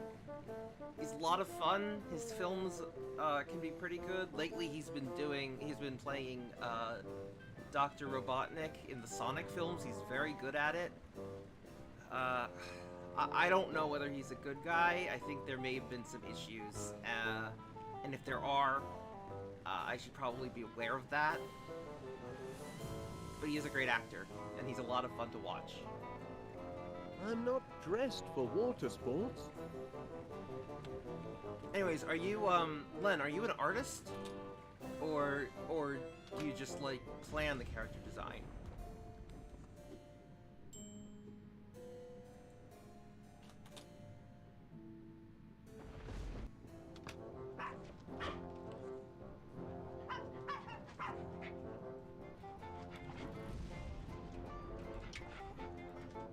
He's a lot of fun. His films can be pretty good. Lately, he's been playing Dr. Robotnik in the Sonic films. He's very good at it. I don't know whether he's a good guy. I think there may have been some issues. And if there are, I should probably be aware of that. But he is a great actor, and he's a lot of fun to watch. I'm not dressed for water sports. Anyways, are you, Len, are you an artist? Or do you just, like, plan the character design?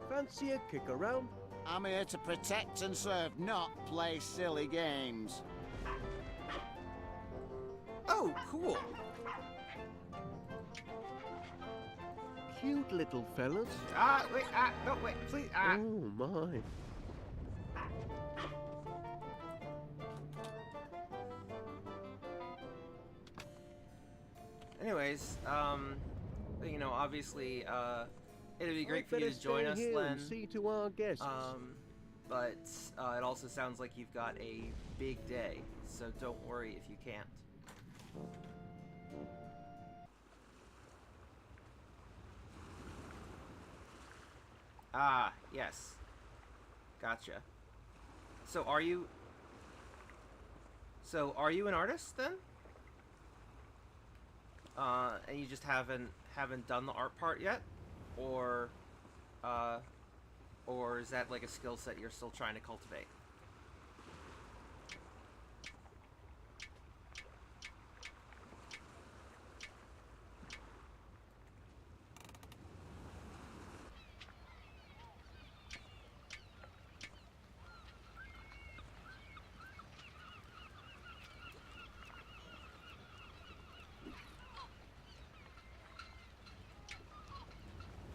Fancy a kick around? I'm here to protect and serve, not play silly games. Oh, cool. Cute little fellas. Wait, no, wait, please, Oh my. Anyways, you know, obviously, it'd be great I'd for you better to join stay us, here Len. and see to our guests. But it also sounds like you've got a big day, so don't worry if you can't. Ah, yes. Gotcha. So are you an artist then? And you just haven't done the art part yet? Or is that like a skill set you're still trying to cultivate?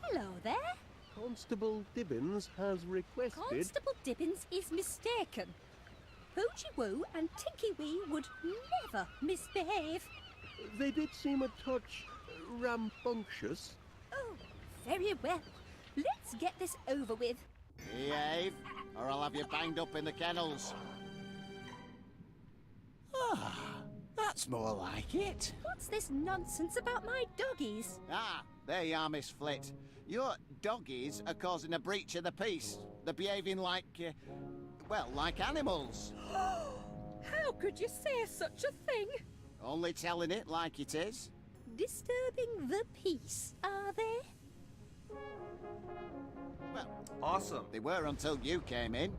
Hello there. Constable Dibbins has requested... Constable Dibbins is mistaken. Poochie Woo and Tinky Wee would never misbehave. They did seem a touch rambunctious. Oh, very well. Let's get this over with. Behave, or I'll have you banged up in the kennels. Ah, that's more like it. What's this nonsense about my doggies? Ah, there you are, Miss Flit. Your doggies are causing a breach of the peace. They're behaving like, well, like animals. How could you say such a thing? Only telling it like it is. Disturbing the peace, are they? Well, Awesome. they were until you came in.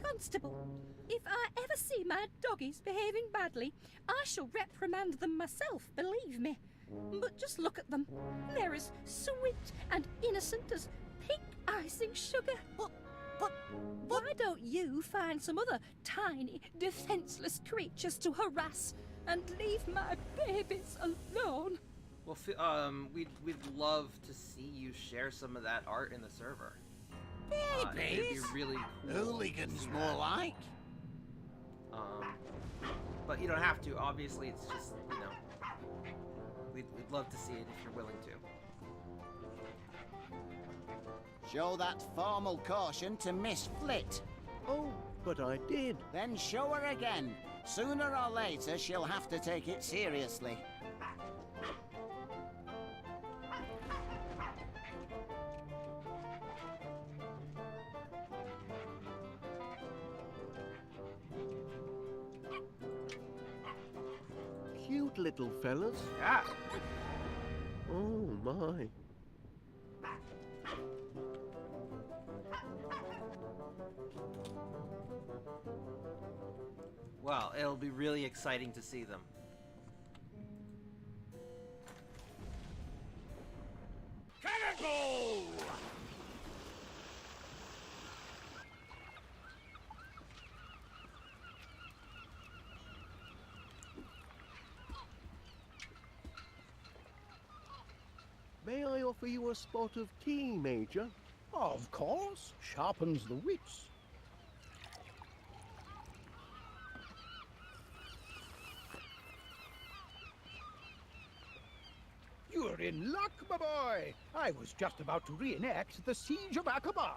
Constable, if I ever see my doggies behaving badly, I shall reprimand them myself, believe me. But just look at them. They're as sweet and innocent as pink icing sugar. Why don't you find some other tiny, defenseless creatures to harass and leave my babies alone? Well, we'd love to see you share some of that art in the server. It'd be Babies? really cool. Hooligans, to see more that. like. But you don't have to. Obviously, it's just, you know, we'd love to see it if you're willing to. Show that formal caution to Miss Flit. Oh, but I did. Then show her again. Sooner or later, she'll have to take it seriously. Cute little fellas. Yeah. Oh, my. Well, it'll be really exciting to see them. Cannonball! May I offer you a spot of tea, Major? Of course, sharpens the wits. You're in luck, my boy. I was just about to reenact the Siege of Aqaba.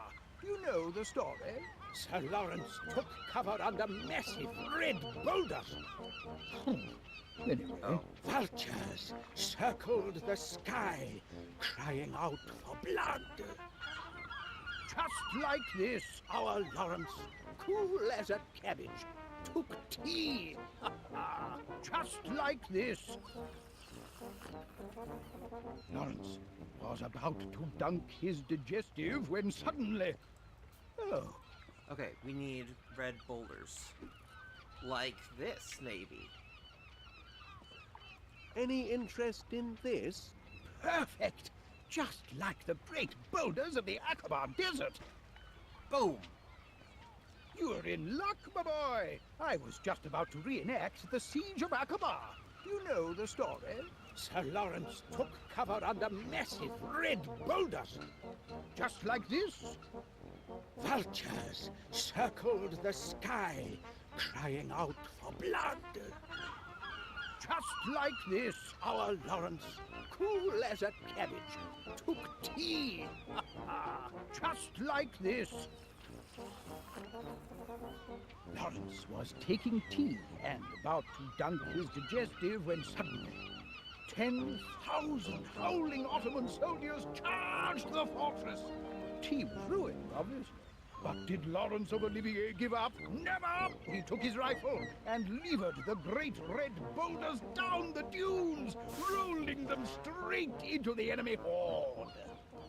You know the story. Sir Lawrence took cover under massive red boulders. Anyway, vultures circled the sky, crying out for blood. Just like this, our Lawrence, cool as a cabbage, took tea. Just like this. Lawrence was about to dunk his digestive when suddenly... Oh, Okay, we need red boulders. Like this, maybe. Any interest in this? perfect! Just like the great boulders of the Aqaba Desert. Boom! You're in luck, my boy. I was just about to reenact the Siege of Aqaba. You know the story. Sir Lawrence took cover under massive red boulders. Just like this. Vultures circled the sky, crying out for blood. Just like this, our Lawrence, cool as a cabbage, took tea. Just like this. Lawrence was taking tea and about to dunk his digestive when suddenly 10,000 howling Ottoman soldiers charged the fortress. Tea was ruined, obviously. But did Lawrence of Olivier give up? Never! He took his rifle and levered the great red boulders down the dunes, rolling them straight into the enemy horde.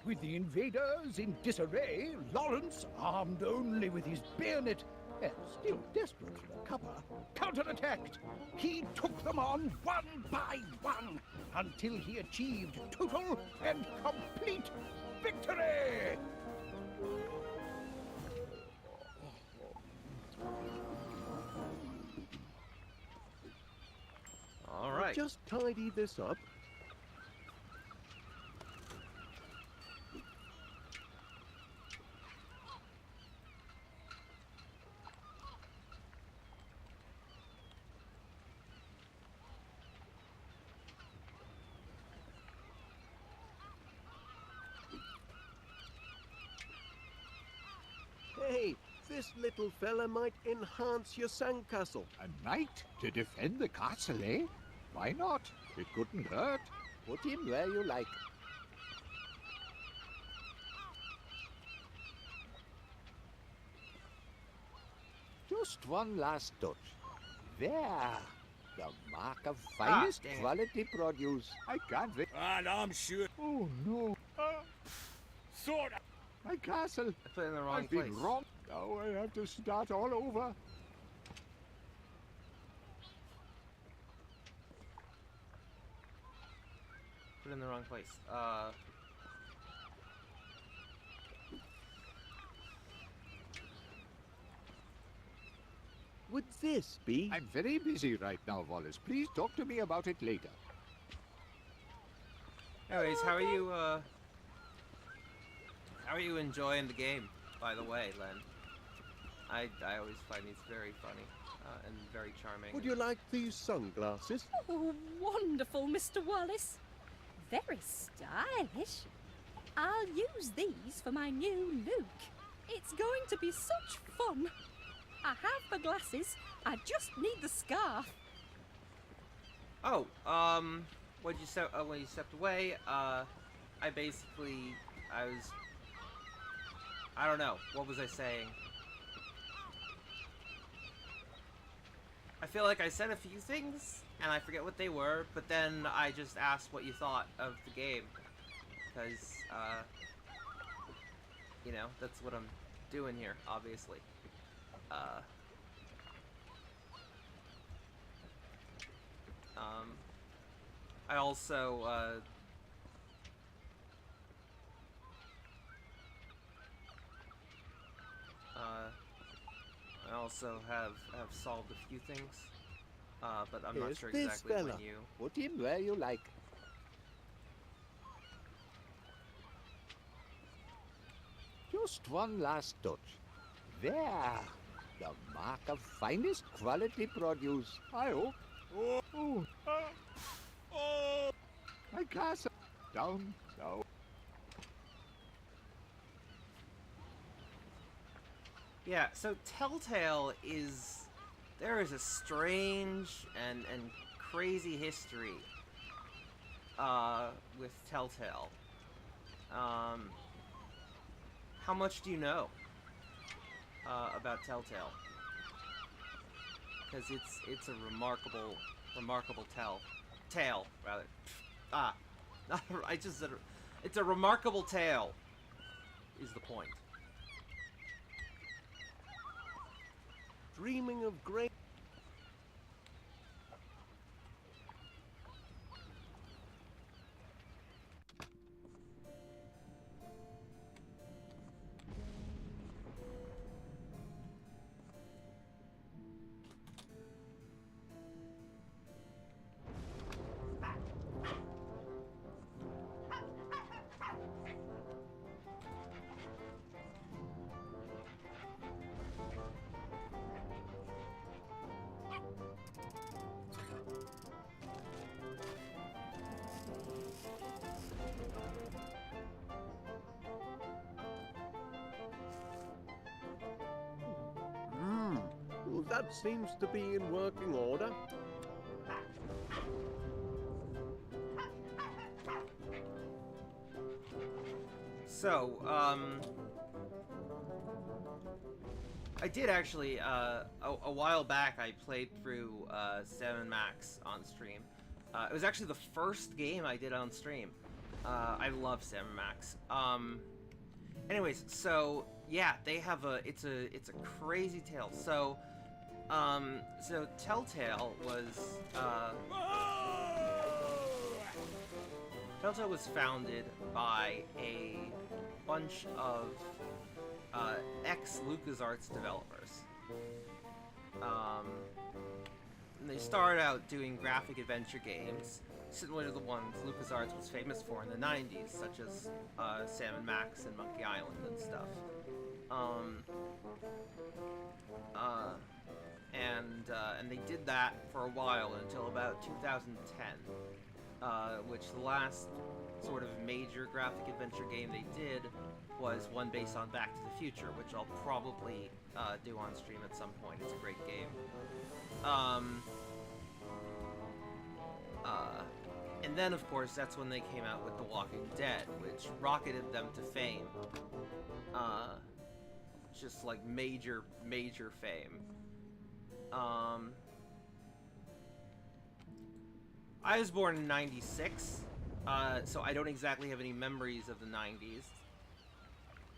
With the invaders in disarray, Lawrence, armed only with his bayonet and still desperate for cover, counterattacked. He took them on one by one until he achieved total and complete victory! All right. Just tidy this up. Hey, this little fella might enhance your sandcastle. A knight to defend the castle, eh? Why not? It couldn't hurt. Put him where you like. Just one last touch. There. The mark of finest dang it. quality produce. I can't wait. And I'm sure. Oh no. Sort of. My castle. I put it in the wrong I've place. been wrong. Now I have to start all over. Put it in the wrong place. Would this be? I'm very busy right now, Wallace. Please talk to me about it later. Anyways, how are you enjoying the game? by the way, Len. I always find these very funny and very charming. Would you like these sunglasses? Oh, wonderful, Mr. Wallace. Very stylish. I'll use these for my new look. It's going to be such fun. I have the glasses. I just need the scarf. Oh, when you stepped away, I don't know, what was I saying? I feel like I said a few things, and I forget what they were, but then I just asked what you thought of the game. Because, you know, that's what I'm doing here, obviously. I also, have solved a few things, but I'm not Here's sure this exactly fella. when you... Put him where you like. Just one last touch. There. The mark of finest quality produce, I hope. Oh. My glass down now. Yeah, so Telltale is... There is a strange and crazy history with Telltale. How much do you know about Telltale? Because it's a remarkable tale, rather. I just said it's a remarkable tale, is the point. Dreaming of great... Well, that seems to be in working order. So, I did actually, a while back, I played through, Sam & Max on stream. It was actually the first game I did on stream. I love Sam & Max. Anyways, so, yeah, they have it's a crazy tale. So, so Telltale was, Telltale was founded by a bunch of ex-LucasArts developers. And they started out doing graphic adventure games, similar to the ones LucasArts was famous for in the 90s, such as Sam & Max and Monkey Island and stuff. And they did that for a while until about 2010. Which the last sort of major graphic adventure game they did was one based on Back to the Future, which I'll probably do on stream at some point. It's a great game. And then, of course, that's when they came out with The Walking Dead, which rocketed them to fame. Just like major fame. I was born in '96, so I don't exactly have any memories of the '90s.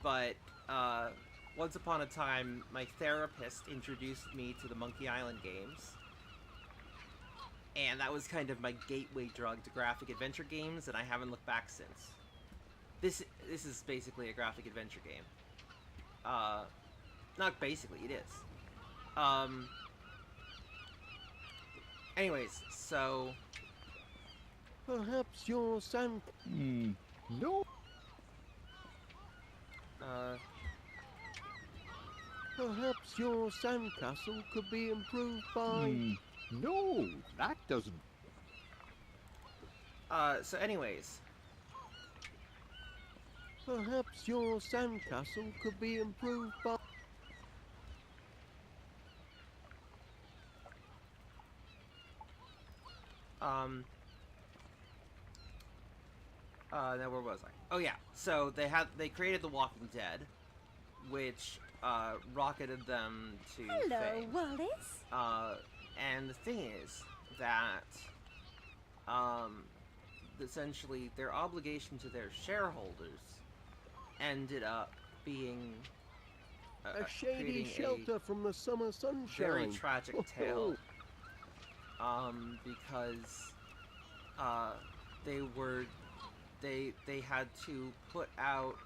But once upon a time, my therapist introduced me to the Monkey Island games, and that was kind of my gateway drug to graphic adventure games, and I haven't looked back since. This is basically a graphic adventure game. Not basically, it is. Anyways, so... Perhaps your son... No. Perhaps your sandcastle could be improved by... No, that doesn't. So anyways, Perhaps your sandcastle could be improved by... now where was I? Oh yeah, so they created The Walking Dead, which, rocketed them to Hello, fame. Wallace. And the thing is that, essentially their obligation to their shareholders ended up being A shady creating shelter from the summer a sunshine. very tragic tale. Because they had to put out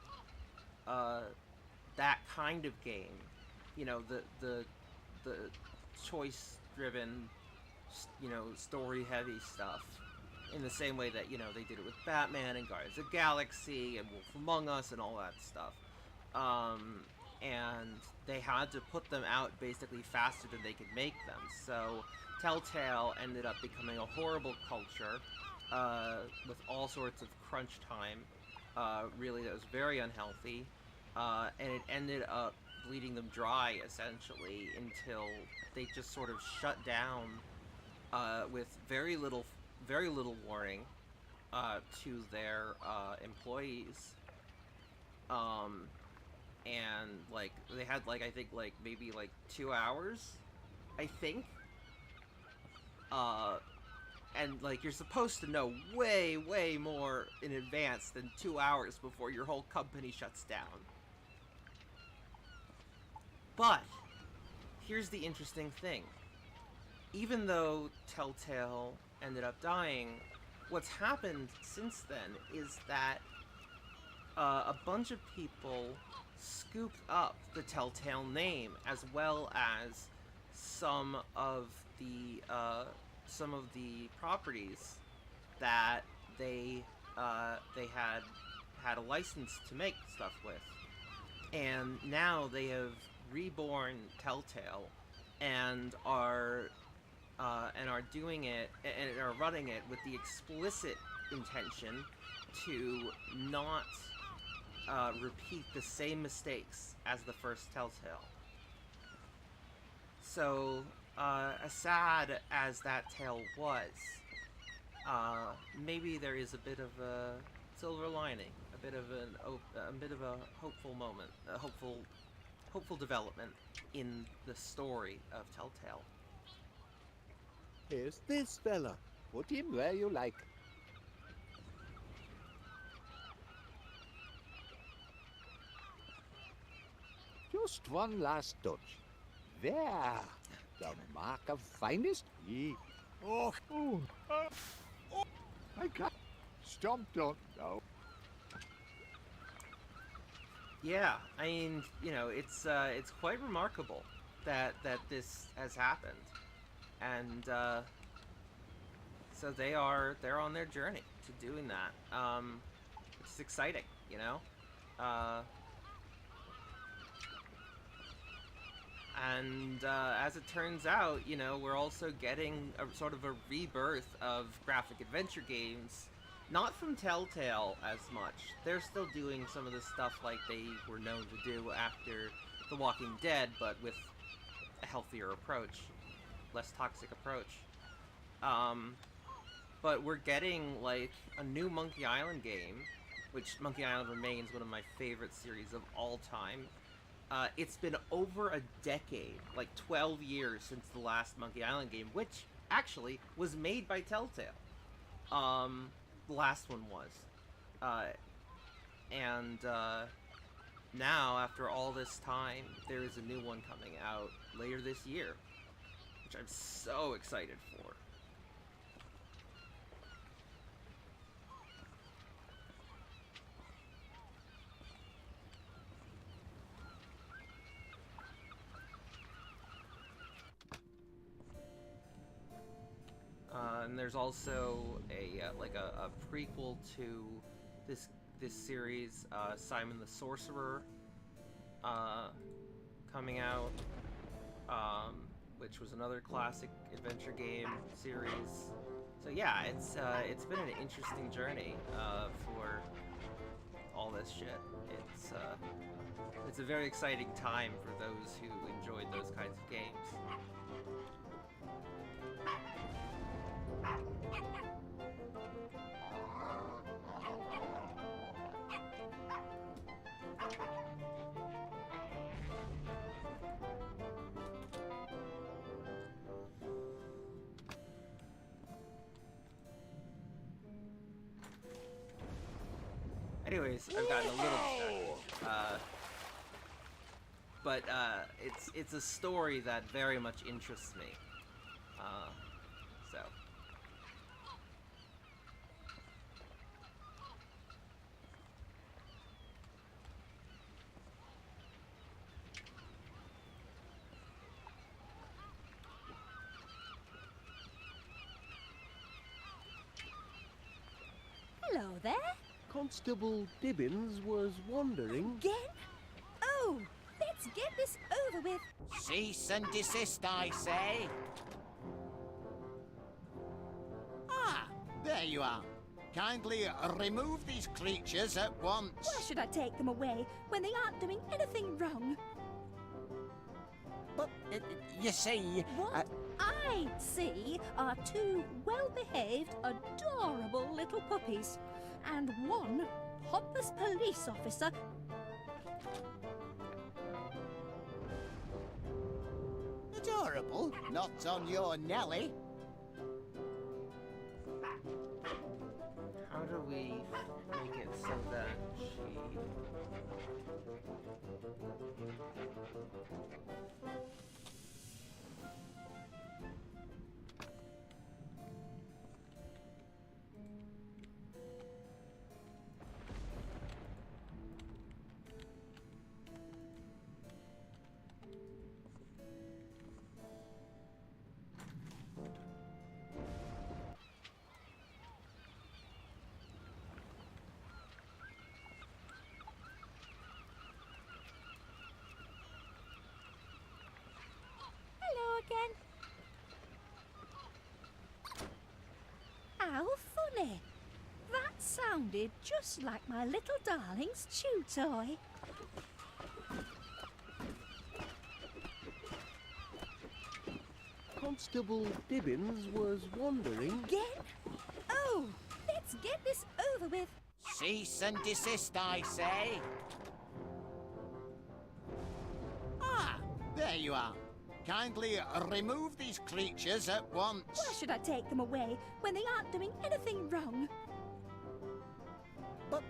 that kind of game, you know, the choice driven, you know, story heavy stuff, in the same way that, you know, they did it with Batman and Guardians of the Galaxy and Wolf Among Us and all that stuff. And they had to put them out basically faster than they could make them. So Telltale ended up becoming a horrible culture, with all sorts of crunch time. Really, that was very unhealthy. And it ended up bleeding them dry, essentially, until they just sort of shut down, with very little warning, to their, employees. And, like, they had, like, I think, like, maybe, like, 2 hours, I think. And, like, you're supposed to know way, way more in advance than 2 hours before your whole company shuts down. But, here's the interesting thing. Even though Telltale ended up dying, what's happened since then is that a bunch of people scooped up the Telltale name, as well as some of the properties that they had a license to make stuff with, and now they have reborn Telltale and are doing it and are running it with the explicit intention to not repeat the same mistakes as the first Telltale. So, as sad as that tale was, maybe there is a bit of a silver lining, a bit of a hopeful moment, a hopeful development in the story of Telltale. Here's this fella. Put him where you like. Just one last touch. There. The mark of finest. I can't. Stomped on now. Yeah, I mean, you know, it's quite remarkable that this has happened, and so they're on their journey to doing that. It's exciting, you know. And as it turns out, you know, we're also getting a sort of a rebirth of graphic adventure games, not from Telltale as much. They're still doing some of the stuff like they were known to do after The Walking Dead, but with a healthier approach, less toxic approach. But we're getting, like, a new Monkey Island game, which Monkey Island remains one of my favorite series of all time. It's been over a decade, like 12 years since the last Monkey Island game, which actually was made by Telltale. The last one was. And now, after all this time, there is a new one coming out later this year, which I'm so excited for. And there's also a prequel to this series, Simon the Sorcerer, coming out, which was another classic adventure game series. So yeah, it's been an interesting journey for all this shit. It's a very exciting time for those who enjoyed those kinds of games. Anyways, I've gotten a little distracted. But it's a story that very much interests me. So. Hello there. Constable Dibbins was wondering... Again? Oh, let's get this over with. Cease and desist, I say. Ah, there you are. Kindly remove these creatures at once. Why should I take them away when they aren't doing anything wrong? But, you see... What I see are two well-behaved, adorable little puppies. And one pompous police officer. Adorable? Not on your Nelly. How do we make it so that she... Again. How funny. That sounded just like my little darling's chew toy. Constable Dibbins was wondering... Again? Oh, let's get this over with. Cease and desist, I say. Ah, there you are. Kindly remove these creatures at once. Why should I take them away when they aren't doing anything wrong? But,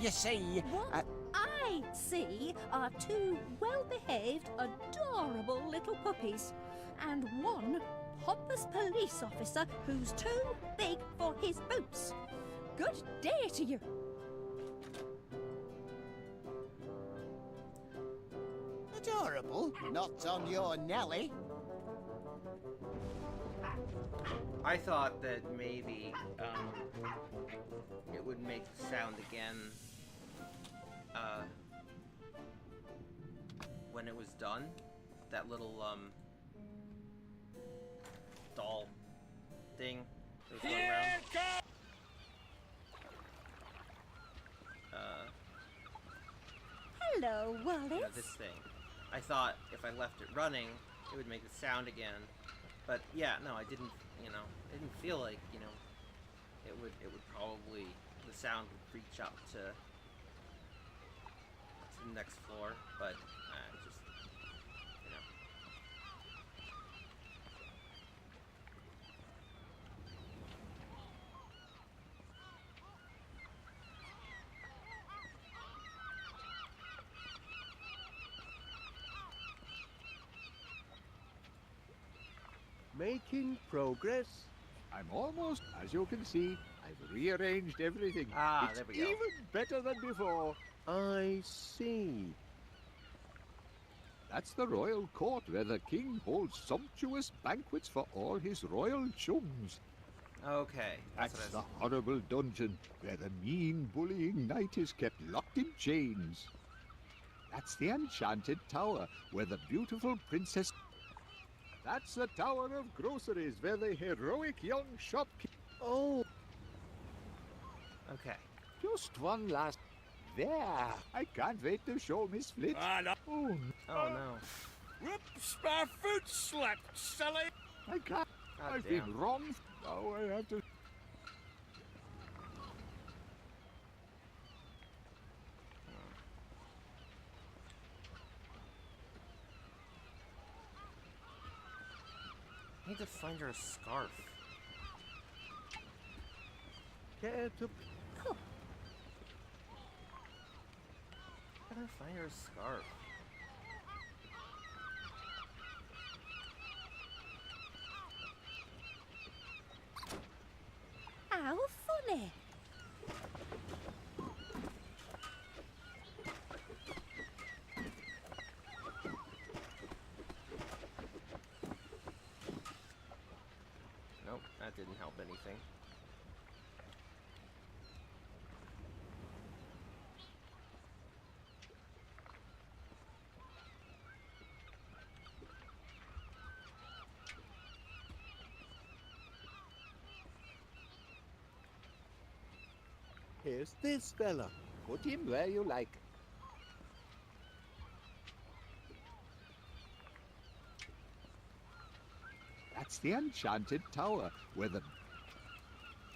you see... What I see are two well-behaved, adorable little puppies. And one pompous police officer who's too big for his boots. Good day to you. Adorable? Not on your Nelly. I thought that maybe it would make the sound again when it was done. That little doll thing that was going around. Hello, Wallace. You know, this thing. I thought if I left it running, it would make the sound again. But yeah, no, I didn't. You know, it didn't feel like, you know, it would probably, the sound would reach up to the next floor. But just, you know. Making progress. I'm almost, as you can see, I've rearranged everything. Ah, it's there we go. even better than before. I see. That's the royal court where the king holds sumptuous banquets for all his royal chums. Okay, That's what I the was- horrible dungeon where the mean, bullying knight is kept locked in chains. That's the enchanted tower where the beautiful princess... That's the Tower of Groceries where the heroic young shopkeeper... Oh, Okay. Just one last... There! I can't wait to show Miss Flit. Ah, no. Oh, Oh no. Whoops, my foot slipped, silly. I can't. God I've damn. been wrong. Now I have to... I need to find her a scarf. care to... How can I find her a scarf? How funny. Nope, that didn't help anything. Here's this fella. Put him where you like. That's the enchanted tower where the...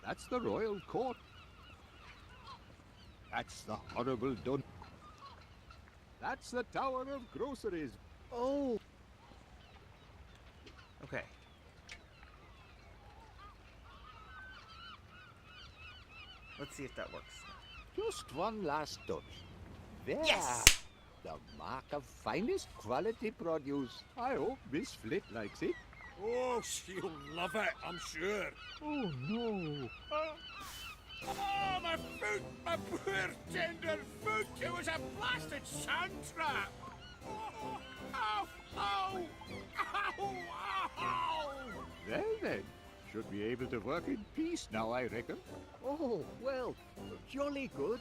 That's the royal court. That's the horrible dun... That's the Tower of Groceries. Oh, Okay. Let's see if that works. Just one last touch. There. Yes! The mark of finest quality produce. I hope Miss Flit likes it. Oh, she'll love it, I'm sure. Oh, no. Oh, my foot! My poor tender foot! It was a blasted sand trap! Oh, ow! Ow! Ow! Ow! Well then, should be able to work in peace now, I reckon. oh, well, jolly good.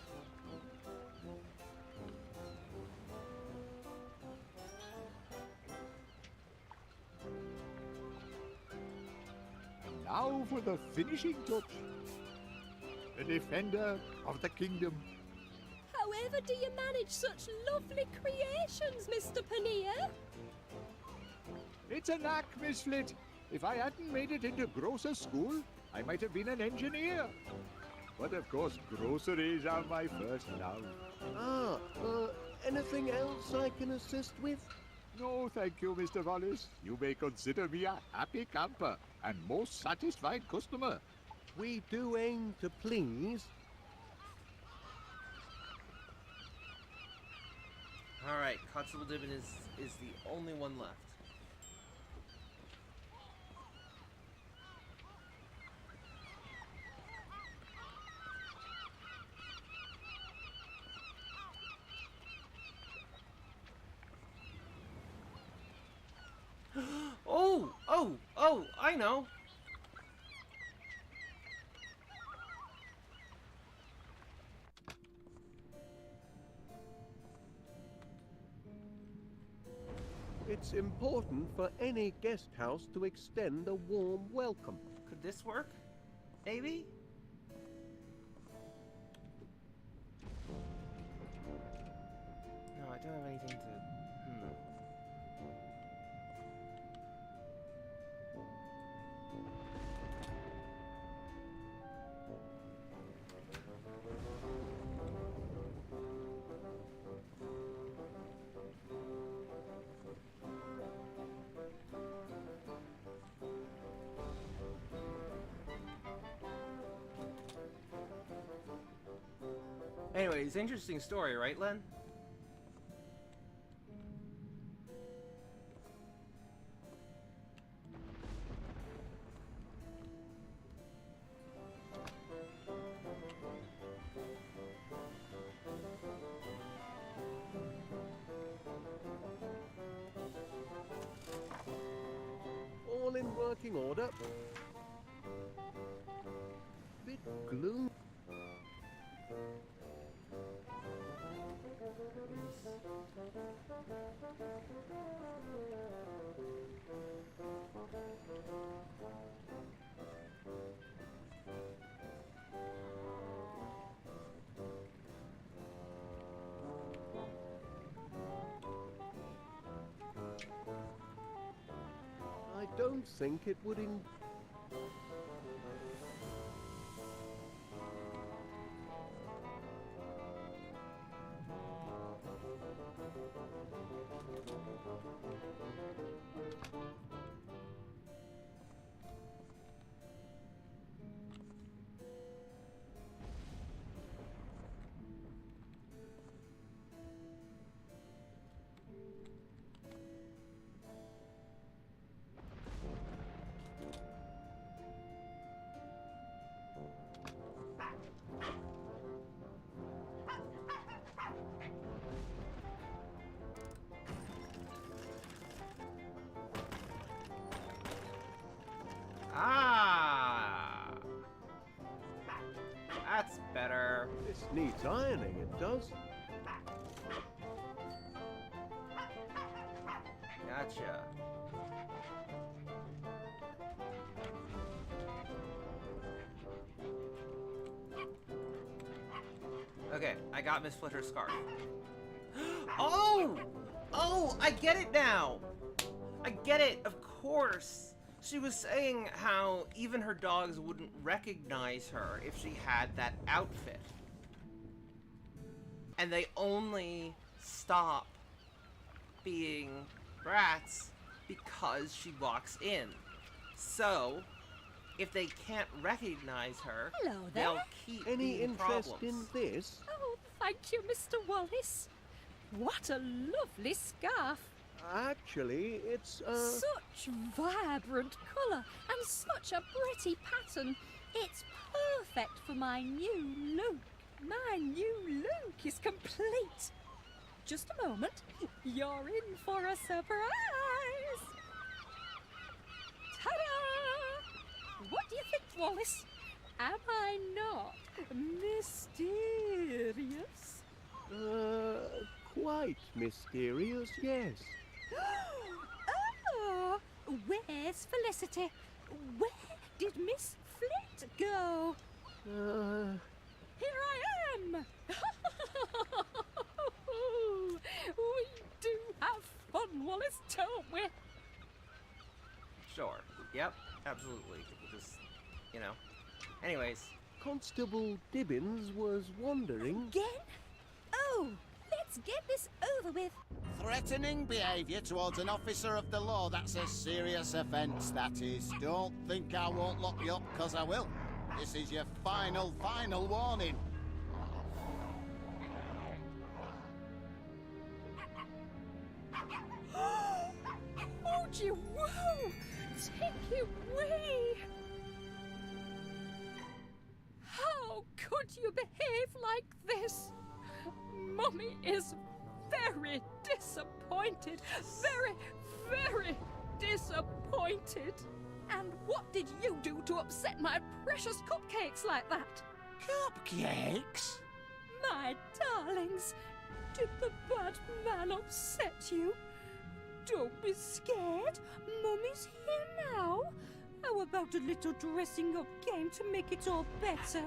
Now for the finishing touch. The defender of the kingdom. However do you manage such lovely creations, Mr. Paneer? It's a knack, Miss Flit. If I hadn't made it into grocer school, I might have been an engineer. But of course, groceries are my first love. Ah, anything else I can assist with? No, thank you, Mr. Wallace. You may consider me a happy camper and most satisfied customer. We do aim to please. Alright, Constable Dibbin is the only one left. Oh, I know. It's important for any guest house to extend a warm welcome. Could this work? Maybe? No, I don't have anything to... Anyways, interesting story, right, Len? All in working order. Bit gloom. I don't think it would Ah! That's better. This needs ironing, it does. Gotcha. Okay, I got Miss Flitter's scarf. Oh! Oh, I get it now! I get it, of course! She was saying how even her dogs wouldn't recognize her if she had that outfit. And they only stop being brats because she walks in. So, if they can't recognize her, Hello there. they'll keep Any being interest problems. in this? Oh, thank you, Mr. Wallace. What a lovely scarf. Actually, it's, Such vibrant colour and such a pretty pattern. It's perfect for my new look. My new look is complete. Just a moment. You're in for a surprise. Ta-da! What do you think, Wallace? Am I not mysterious? Quite mysterious, yes. Oh, where's Felicity? Where did Miss Flit go? Here I am! We do have fun, Wallace, don't we? Sure. Yep, absolutely. We'll just, you know. Anyways. Constable Dibbins was wondering... Again? Oh, let's get this over with. Threatening behaviour towards an officer of the law, that's a serious offence, that is. Don't think I won't lock you up, 'cause I will. This is your final warning. Oh, gee, whoa! Take it away! How could you behave like this? Mummy is very disappointed. Very disappointed. And what did you do to upset my precious cupcakes like that? Cupcakes? My darlings, did the bad man upset you? Don't be scared. Mummy's here now. How about a little dressing up game to make it all better?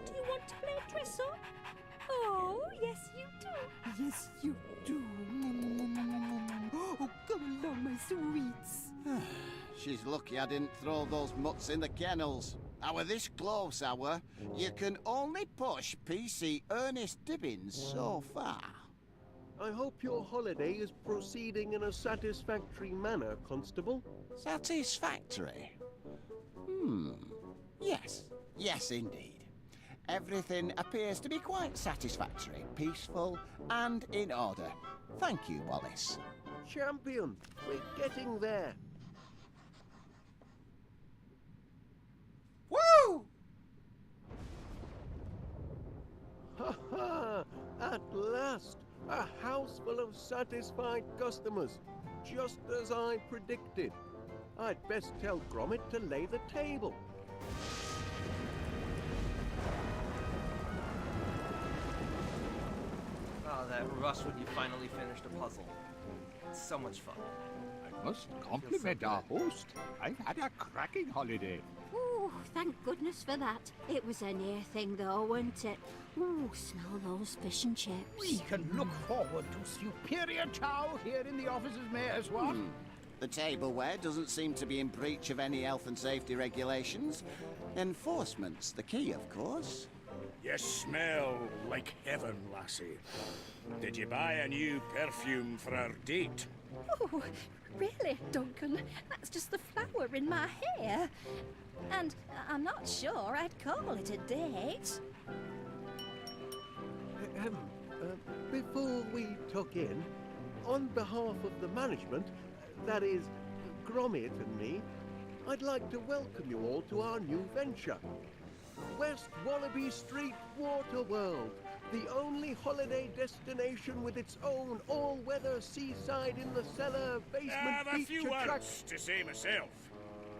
Do you want to play dress up? Oh, yes you do. Yes you do. Oh, come along, my sweets. She's lucky I didn't throw those mutts in the kennels. I were this close, I were. You can only push PC Ernest Dibbins so far. I hope your holiday is proceeding in a satisfactory manner, Constable. Satisfactory? Yes indeed. Everything appears to be quite satisfactory, peaceful, and in order. Thank you, Wallace. Champion, we're getting there. Woo! Ha ha! At last, a house full of satisfied customers, just as I predicted. I'd best tell Gromit to lay the table. that rush when you finally finished a puzzle. It's so much fun. I must compliment our host. I've had a cracking holiday. Ooh, thank goodness for that. It was a near thing though, wasn't it? Ooh, smell those fish and chips. We can look forward to superior chow here in the officers' mess, what? The tableware doesn't seem to be in breach of any health and safety regulations. Enforcement's the key, of course. You smell like heaven, lassie. Did you buy a new perfume for our date? Oh, really, Duncan? That's just the flower in my hair. And I'm not sure I'd call it a date. Before we tuck in, on behalf of the management, that is, Gromit and me, I'd like to welcome you all to our new venture. West Wallaby Street Water World, the only holiday destination with its own all-weather seaside in the cellar I basement have a beach few words to say myself.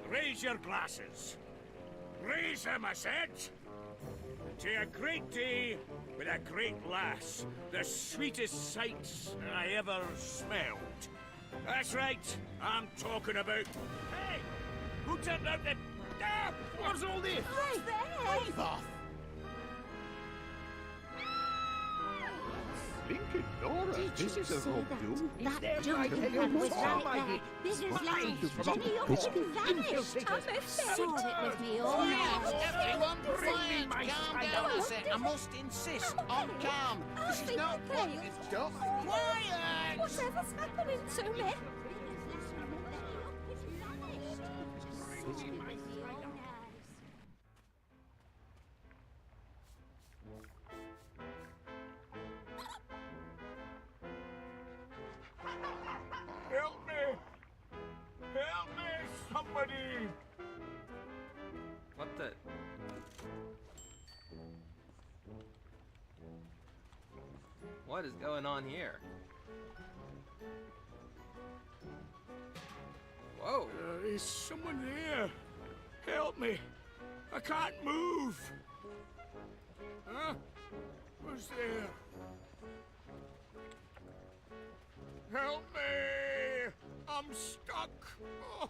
Raise your glasses. Raise them, I said. To a great day with a great lass. The sweetest sights I ever smelled. That's right. I'm talking about... Hey! Who turned out the... Ah! What's all this? Right there! Leave off! Blinking Nora, this is a rope do. That Duncan was right there. Big as life. Jenny up and vanished. Saw it with me all night. Everyone Bring me my quiet! Calm spider. down a sec. I must insist on calm. This is not what is done. Quiet! Whatever's happening to me? Help me! Help me, somebody! What the? What is going on here? Whoa! Is someone there? Help me! I can't move! Huh? Who's there? Help me! I'm stuck! Oh.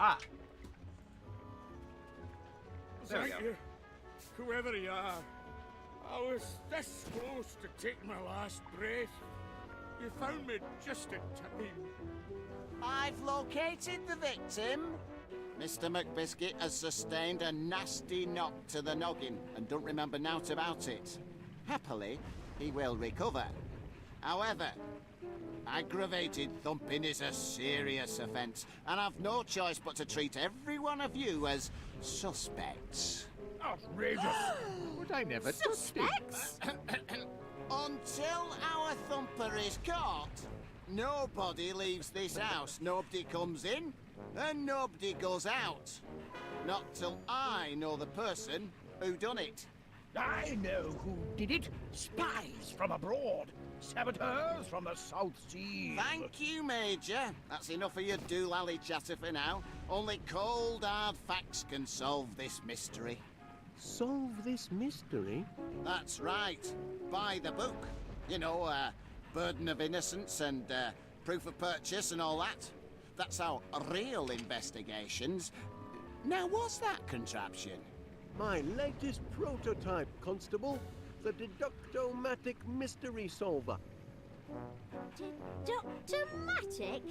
Ah! There we Thank go. you, whoever you are. I was this close to taking my last breath. You found me just in time. I've located the victim. Mr. McBiscuit has sustained a nasty knock to the noggin and don't remember naught about it. Happily, he will recover. However, aggravated thumping is a serious offence, and I've no choice but to treat every one of you as suspects. Outrageous! But I never touched it. Suspects? Until our thumper is caught, nobody leaves this house. Nobody comes in, and nobody goes out. Not till I know the person who done it. I know who did it. Spies from abroad. Saboteurs from the South Sea. Thank you, Major. That's enough of your doolally chatter for now. Only cold, hard facts can solve this mystery. Solve this mystery? That's right. By the book. You know, burden of innocence and proof of purchase and all that. That's how real investigations... Now, what's that contraption? My latest prototype, Constable. The Deductomatic Mystery Solver. Deductomatic?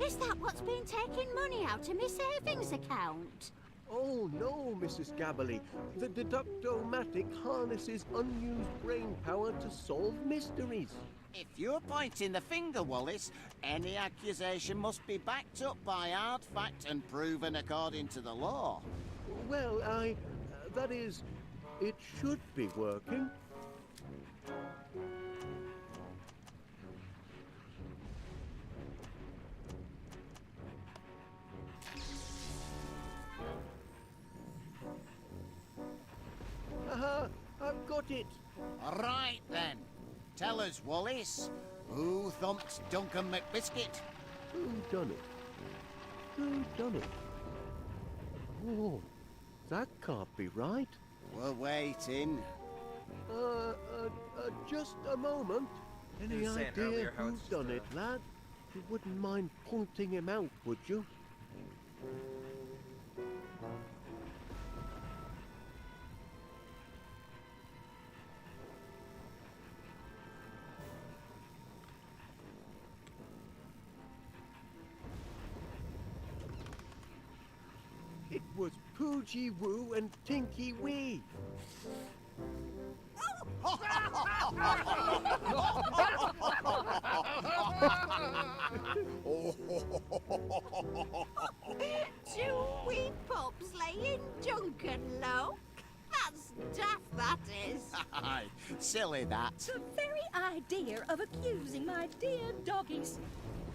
Is that what's been taking money out of my savings account? Oh no, Mrs. Gabberly. The Deductomatic harnesses unused brain power to solve mysteries. If you're pointing the finger, Wallace, any accusation must be backed up by hard fact and proven according to the law. Well, that is, it should be working. it. All right, then. Tell us, Wallace, who thumped Duncan McBiscuit? Who done it? Who done it? Oh, that can't be right. We're waiting. Just a moment. Any You were saying idea earlier how who it's just done it, lad? You wouldn't mind pointing him out, would you? It was Poogie Woo and Tinky Wee. Two wee pups laying Duncan low? That's daft, that is. Aye, silly that. The very idea of accusing my dear doggies.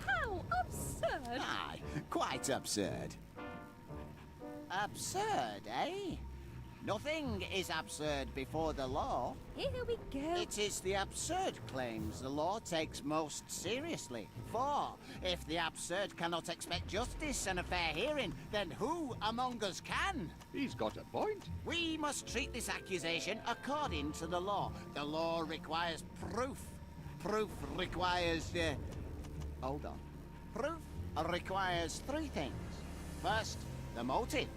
How absurd! Aye, quite absurd. Absurd, eh? Nothing is absurd before the law. Here we go. It is the absurd claims the law takes most seriously. For if the absurd cannot expect justice and a fair hearing, then who among us can? He's got a point. We must treat this accusation according to the law. The law requires proof. Proof requires... hold on. Proof requires three things. First, the motive.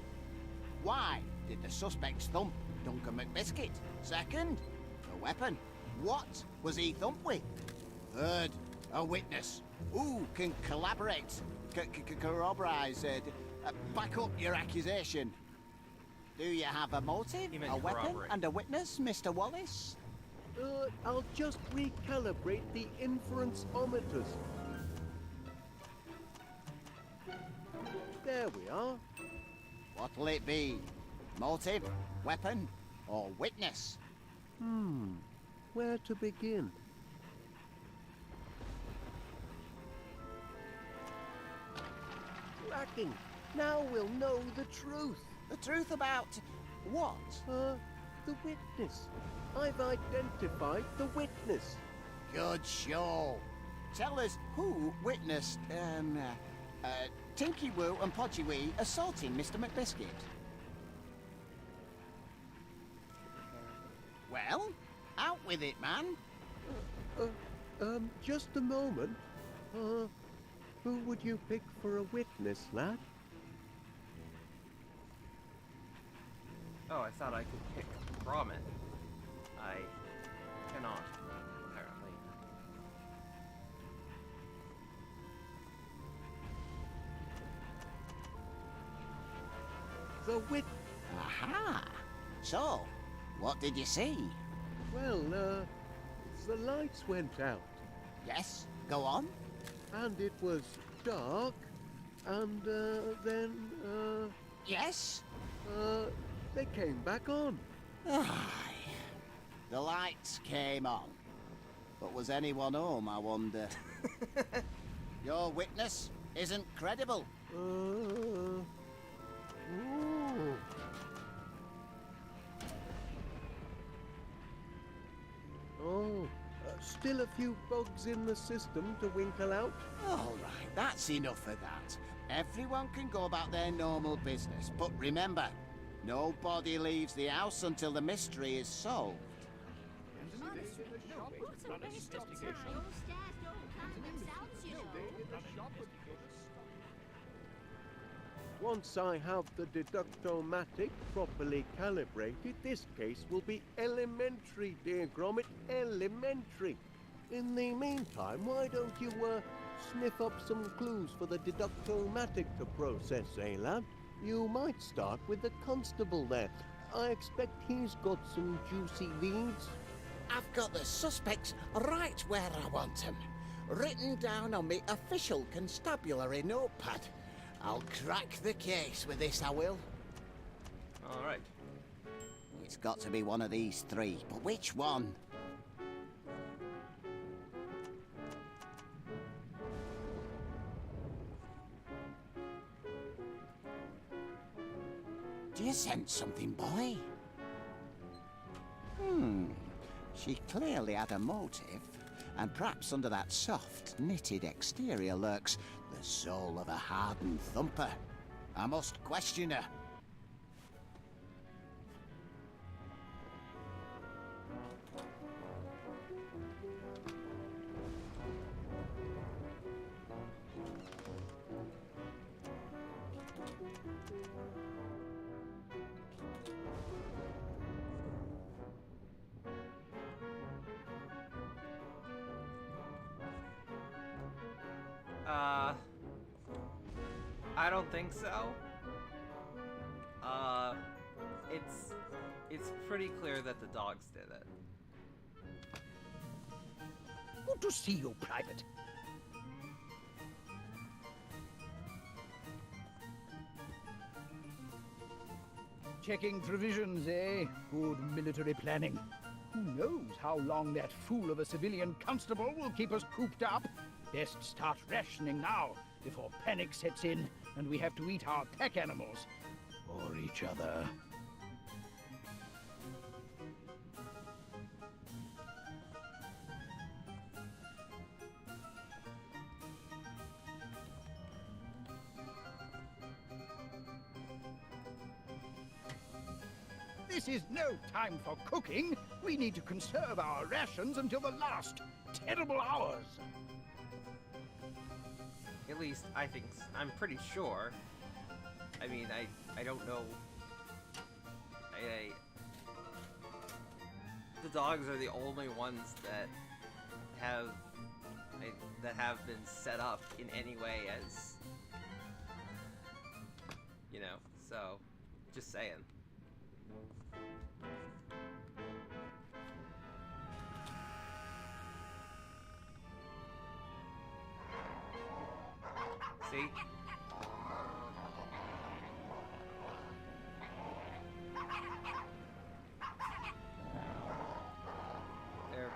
Why did the suspects thump Duncan McBiscuit? Second, the weapon. What was he thumped with? Third, a witness. Who can collaborate, corroborate, back up your accusation? Do you have a motive, He meant a weapon, corroborate. and a witness, Mr. Wallace? I'll just recalibrate the inference-ometers. There we are. What'll it be? Motive, weapon, or witness? Where to begin? Cracking! Now we'll know the truth. The truth about what? The witness. I've identified the witness. Good show. Tell us who witnessed, Tinky Woo and Podgy Wee assaulting Mr. McBiscuit. Well, out with it, man. Just a moment. Who would you pick for a witness, lad? Oh, I thought I could pick Gromit. I cannot, apparently. The wit... Aha! So, what did you see? Well, the lights went out, Yes, go on. and it was dark, and, then, Yes? they came back on. Aye. The lights came on. But was anyone home, I wonder? Your witness isn't credible. Ooh. Oh, still a few bugs in the system to winkle out. All right, that's enough of that. Everyone can go about their normal business, but remember, nobody leaves the house until the mystery is solved. What a waste of time. Those stairs don't climb themselves, you know. Once I have the deductomatic properly calibrated, this case will be elementary, dear Gromit, elementary. In the meantime, why don't you, sniff up some clues for the deductomatic to process, eh, lad? You might start with the constable there. I expect he's got some juicy leads. I've got the suspects right where I want them, written down on me official constabulary notepad. I'll crack the case with this, I will. All right. It's got to be one of these three, but which one? Do you sense something, boy? She clearly had a motive, and perhaps under that soft, knitted exterior lurks the soul of a hardened thumper. I must question her. I don't think so. It's pretty clear that the dogs did it. Good to see you, Private. Checking provisions, eh? Good military planning. Who knows how long that fool of a civilian constable will keep us cooped up? Best start rationing now, before panic sets in and we have to eat our pack animals. Or each other. This is no time for cooking. We need to conserve our rations until the last terrible hours. At least, I'm pretty sure. I mean, I don't know. The dogs are the only ones that have been set up in any way as, you know, so, just saying. See? There.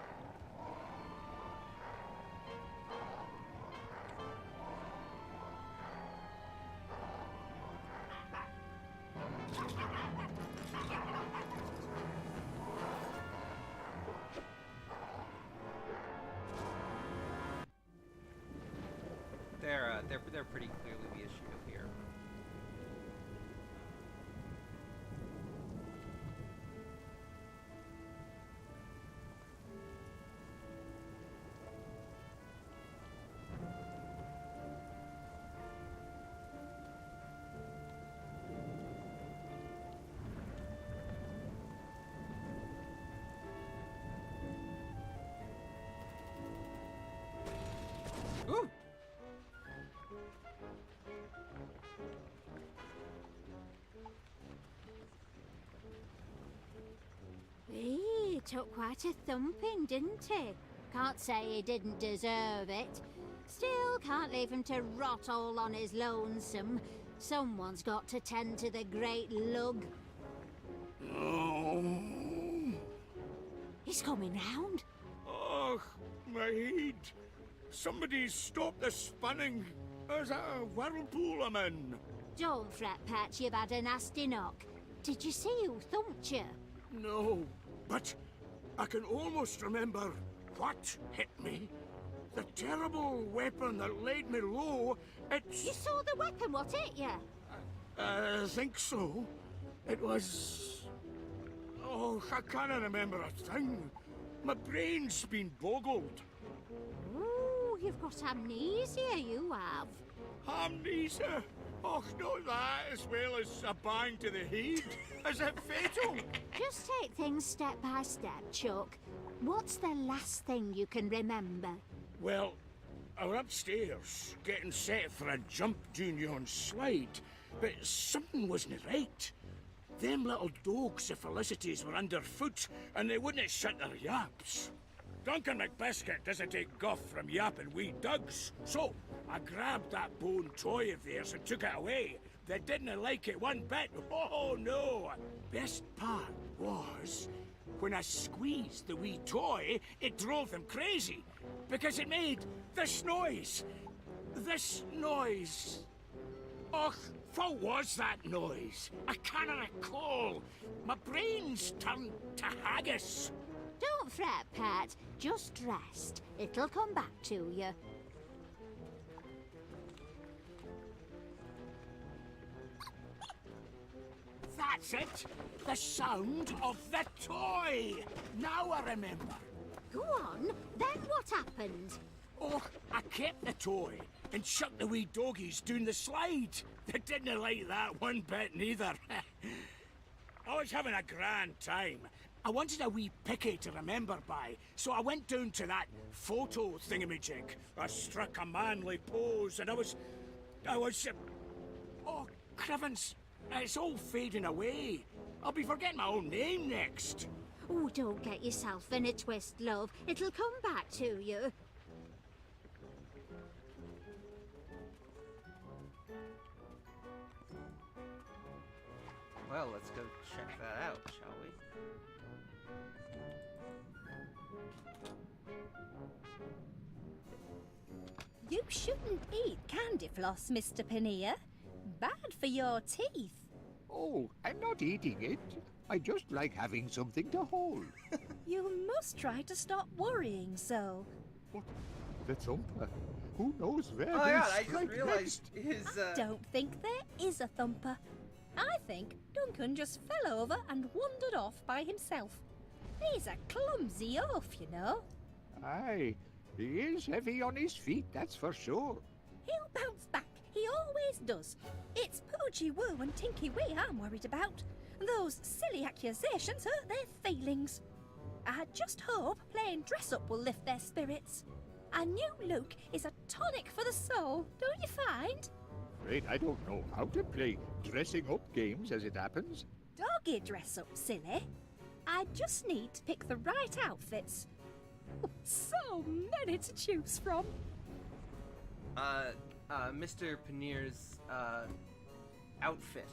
They're pretty clearly the issue here. Ooh! He took quite a thumping, didn't he? Can't say he didn't deserve it. Still, can't leave him to rot all on his lonesome. Someone's got to tend to the great lug. Oh. He's coming round. Oh, my head. Somebody stop the spinning. There's a whirlpool I'm in. Don't fret, Patch, you've had a nasty knock. Did you see who thumped you? No, but I can almost remember what hit me. The terrible weapon that laid me low, it's... You saw the weapon, what hit you? I think so. It was... Oh, I can't remember a thing. My brain's been boggled. Ooh, you've got amnesia, you have. Amnesia? Oh, not that, as well as a bang to the head. Is it fatal? Just take things step by step, Chuck. What's the last thing you can remember? Well, I was upstairs, getting set for a jump down yon slide, but something wasn't right. Them little dogs of Felicity's were underfoot, and they wouldn't shut their yaps. Duncan McBiscuit doesn't take guff from yapping wee dugs, so I grabbed that bone toy of theirs and took it away. They didn't like it one bit. Oh, no. Best part was, when I squeezed the wee toy, it drove them crazy, because it made this noise. This noise. Och, what was that noise? I can't recall. My brain's turned to haggis. Don't fret, Pat. Just rest. It'll come back to you. That's it! The sound of the toy! Now I remember. Go on, then what happened? Oh, I kept the toy and chucked the wee doggies down the slide. They didn't like that one bit neither. I was having a grand time. I wanted a wee picky to remember by, so I went down to that photo thingamajig. I struck a manly pose and I was... Oh, Crivens, it's all fading away. I'll be forgetting my own name next. Oh, don't get yourself in a twist, love. It'll come back to you. Well, let's go check that out, shall we? You shouldn't eat candy floss, Mr. Paneer. Bad for your teeth. Oh, I'm not eating it. I just like having something to hold. You must try to stop worrying so. What? The thumper? Who knows where Oh my they'll god, I just strike realized next? his, I don't think there is a thumper. I think Duncan just fell over and wandered off by himself. He's a clumsy oaf, you know. Aye, he is heavy on his feet, that's for sure. He'll bounce back. He always does. It's Poochie Woo and Tinky Wee I'm worried about. Those silly accusations hurt their feelings. I just hope playing dress-up will lift their spirits. A new look is a tonic for the soul, don't you find? Afraid I don't know how to play dressing up games as it happens. Doggy dress-up, silly. I just need to pick the right outfits. So many to choose from. Mr. Paneer's, outfit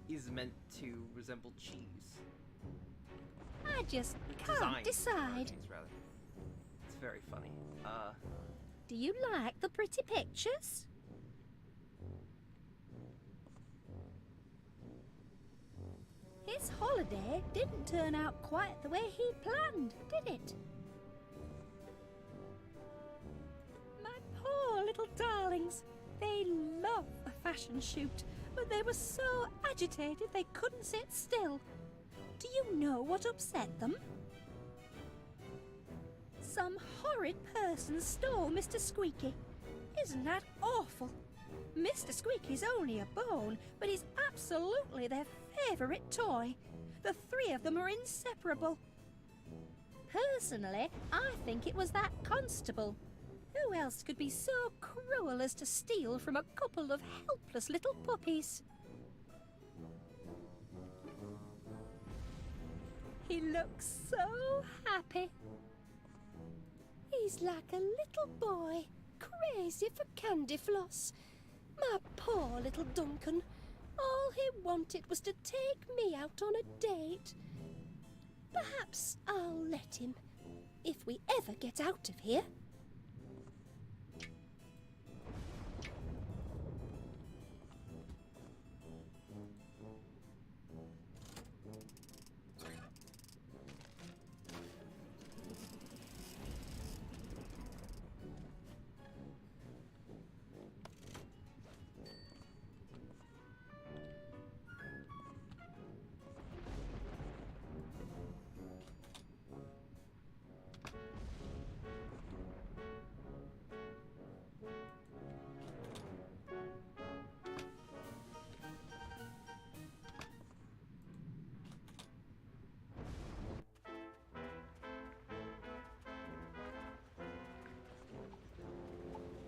is meant to resemble cheese. I just Design can't decide. cheese, rather. It's very funny. Do you like the pretty pictures? His holiday didn't turn out quite the way he planned, did it? My poor little darlings. They love a fashion shoot, but they were so agitated they couldn't sit still. Do you know what upset them? Some horrid person stole Mr. Squeaky. Isn't that awful? Mr. Squeaky's only a bone, but he's absolutely their favourite toy. The three of them are inseparable. Personally, I think it was that constable. Who else could be so cruel as to steal from a couple of helpless little puppies? He looks so happy. He's like a little boy, crazy for candy floss. My poor little Duncan. All he wanted was to take me out on a date. Perhaps I'll let him, if we ever get out of here.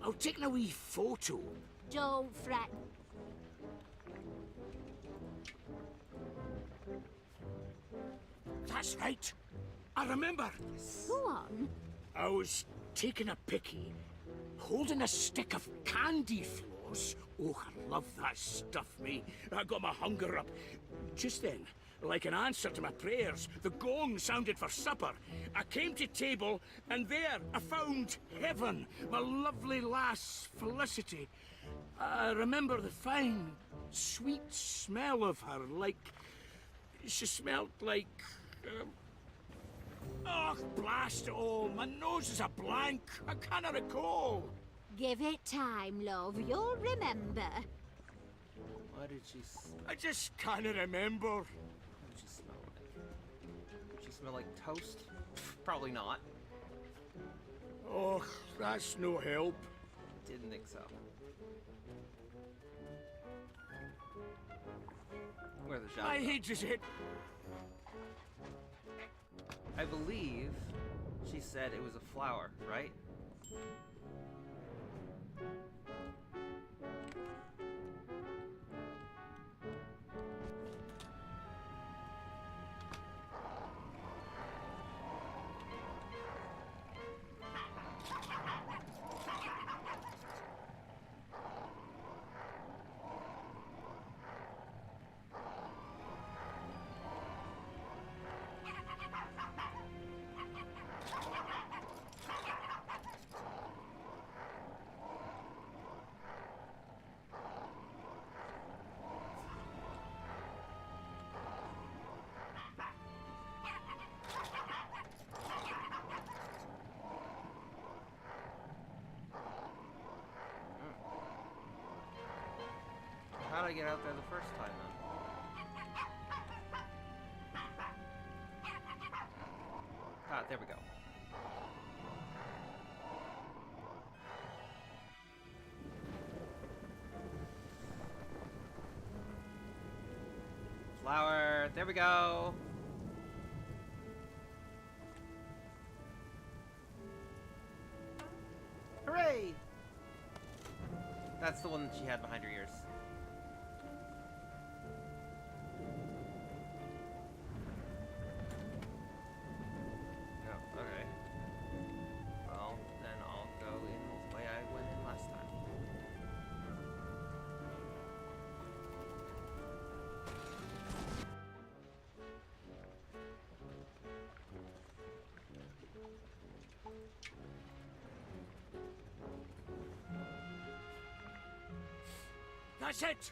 I'll take a wee photo. Don't fret. That's right. I remember. Go on. I was taking a picky, holding a stick of candy floss. Oh, I love that stuff, me. I got my hunger up. Just then, like an answer to my prayers, the gong sounded for supper. I came to table, and there I found Heaven, my lovely lass Felicity. I remember the fine, sweet smell of her, like... She smelled like... Oh, blast it all. My nose is a blank. I can't recall. Give it time, love. You'll remember. What did she I just can't remember. What did she smell like? Did she smell like toast? Probably not. Oh, that's no help. Didn't think so. Where the shot? My head is it. I believe she said it was a flower, right? How'd I get out there the first time then? Ah, there we go. Flower, there we go. Hooray! That's the one that she had behind her ears. Okay. Well, then I'll go in the way I went in last time. That's it!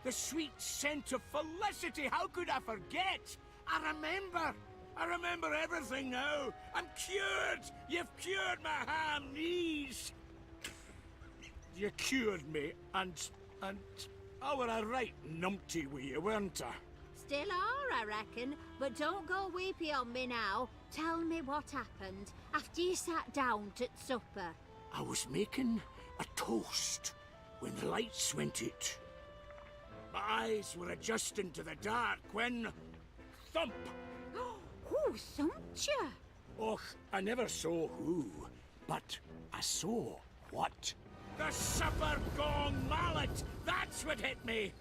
The sweet scent of felicity! How could I forget? I remember everything now! I'm cured! You've cured my ham knees! You cured me, and I were a right numpty with you, weren't I? Still are, I reckon. But don't go weepy on me now. Tell me what happened after you sat down to supper. I was making a toast when the lights went out. My eyes were adjusting to the dark when... thump! Who thumped you? Och, I never saw who, but I saw what. The supper gong mallet! That's what hit me!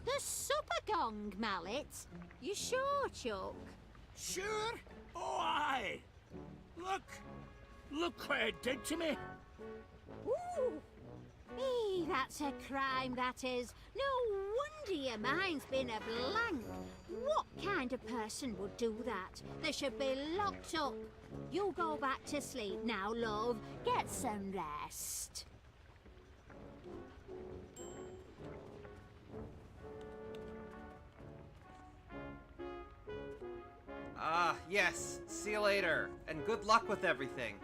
The supper gong mallet? You sure, Chuck? Sure? Oh, aye! Look what it did to me! Ooh! That's a crime, that is. No wonder your mind's been a blank. What kind of person would do that? They should be locked up. You go back to sleep now, love. Get some rest. Ah, yes. See you later. And good luck with everything.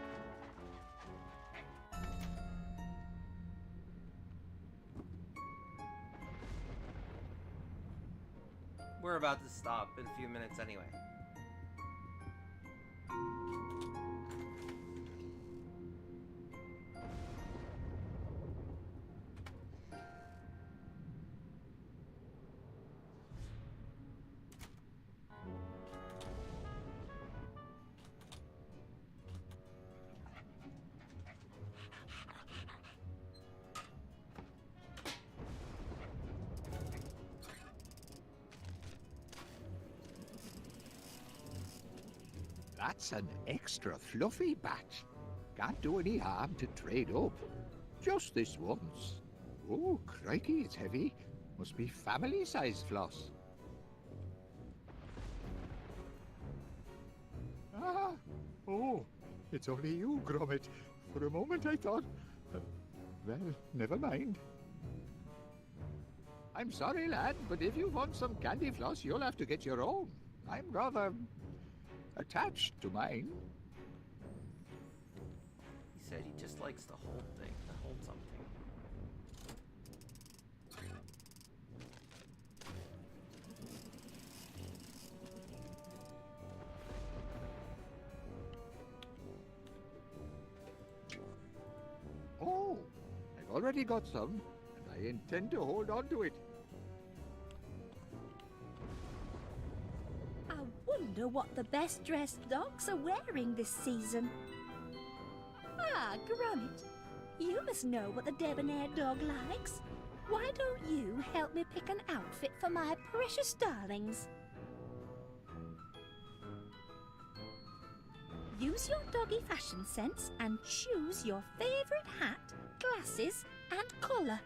We're about to stop in a few minutes anyway. That's an extra fluffy batch. Can't do any harm to trade up. Just this once. Oh, crikey, it's heavy. Must be family-sized floss. Ah! Oh, it's only you, Gromit. For a moment I thought... well, never mind. I'm sorry, lad, but if you want some candy floss, you'll have to get your own. I'm rather... attached to mine. said he just likes to hold things, to hold something. Oh, I've already got some, and I intend to hold on to it. I wonder what the best dressed dogs are wearing this season. Ah, Gromit, you must know what the debonair dog likes. Why don't you help me pick an outfit for my precious darlings? Use your doggy fashion sense and choose your favourite hat, glasses and collar.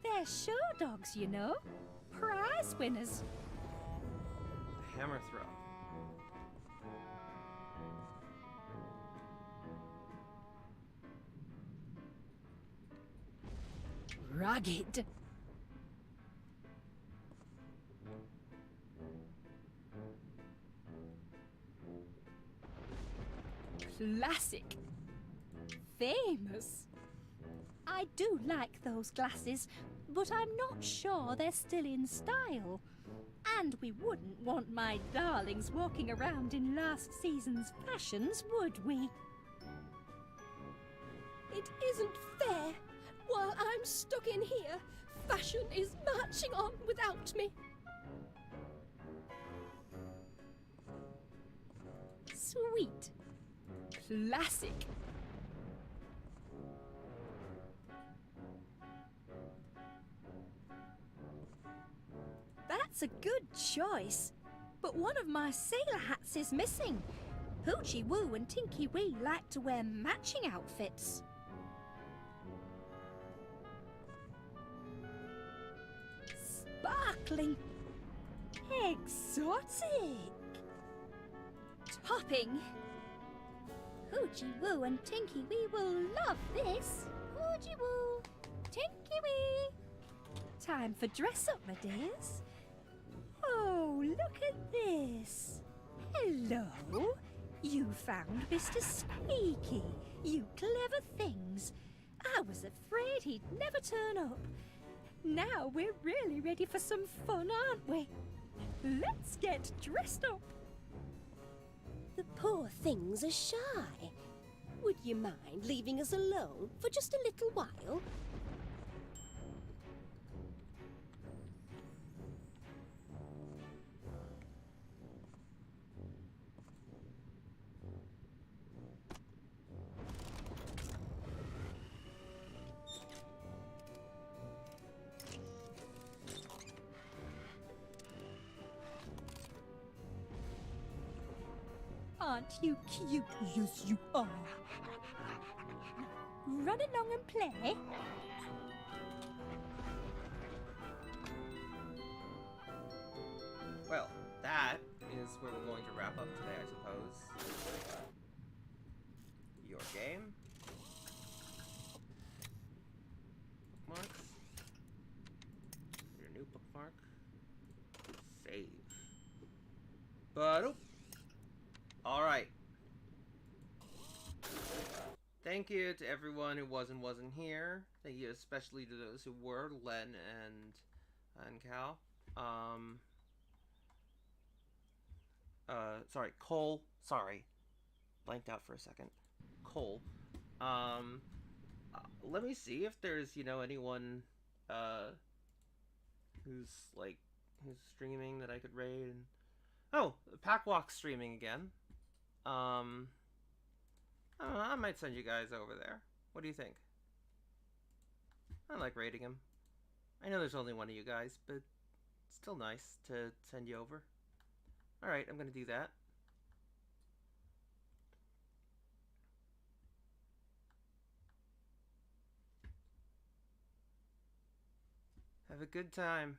They're show dogs, you know. Prize winners. The hammer throw. Rugged. Classic. Famous. I do like those glasses, but I'm not sure they're still in style. And we wouldn't want my darlings walking around in last season's fashions, would we? It isn't fair. While I'm stuck in here, fashion is marching on without me. Sweet. Classic. That's a good choice. But one of my sailor hats is missing. Hoochie Woo and Tinky Wee like to wear matching outfits. Sparkling. Exotic. Topping. Hoochie Woo and Tinky Wee will love this. Hoochie Woo, Tinky Wee. Time for dress up, my dears. Oh, look at this. Hello. You found Mr. Squeaky. You clever things. I was afraid he'd never turn up. Now we're really ready for some fun, aren't we? Let's get dressed up. The poor things are shy. Would you mind leaving us alone for just a little while? Aren't you cute? Yes, you are. Run along and play. Well, that is where we're going to wrap up today, I suppose. Your game. Bookmarks. Your new bookmark. Save. But alright. Thank you to everyone who wasn't here. Thank you especially to those who were, Len and Cal. Sorry, Cole. Sorry. Blanked out for a second. Cole. Let me see if there's, anyone, who's streaming that I could raid. And... Oh, Packwalk's streaming again. I don't know, I might send you guys over there. What do you think? I like raiding him. I know there's only one of you guys, but it's still nice to send you over. Alright, I'm gonna do that. Have a good time.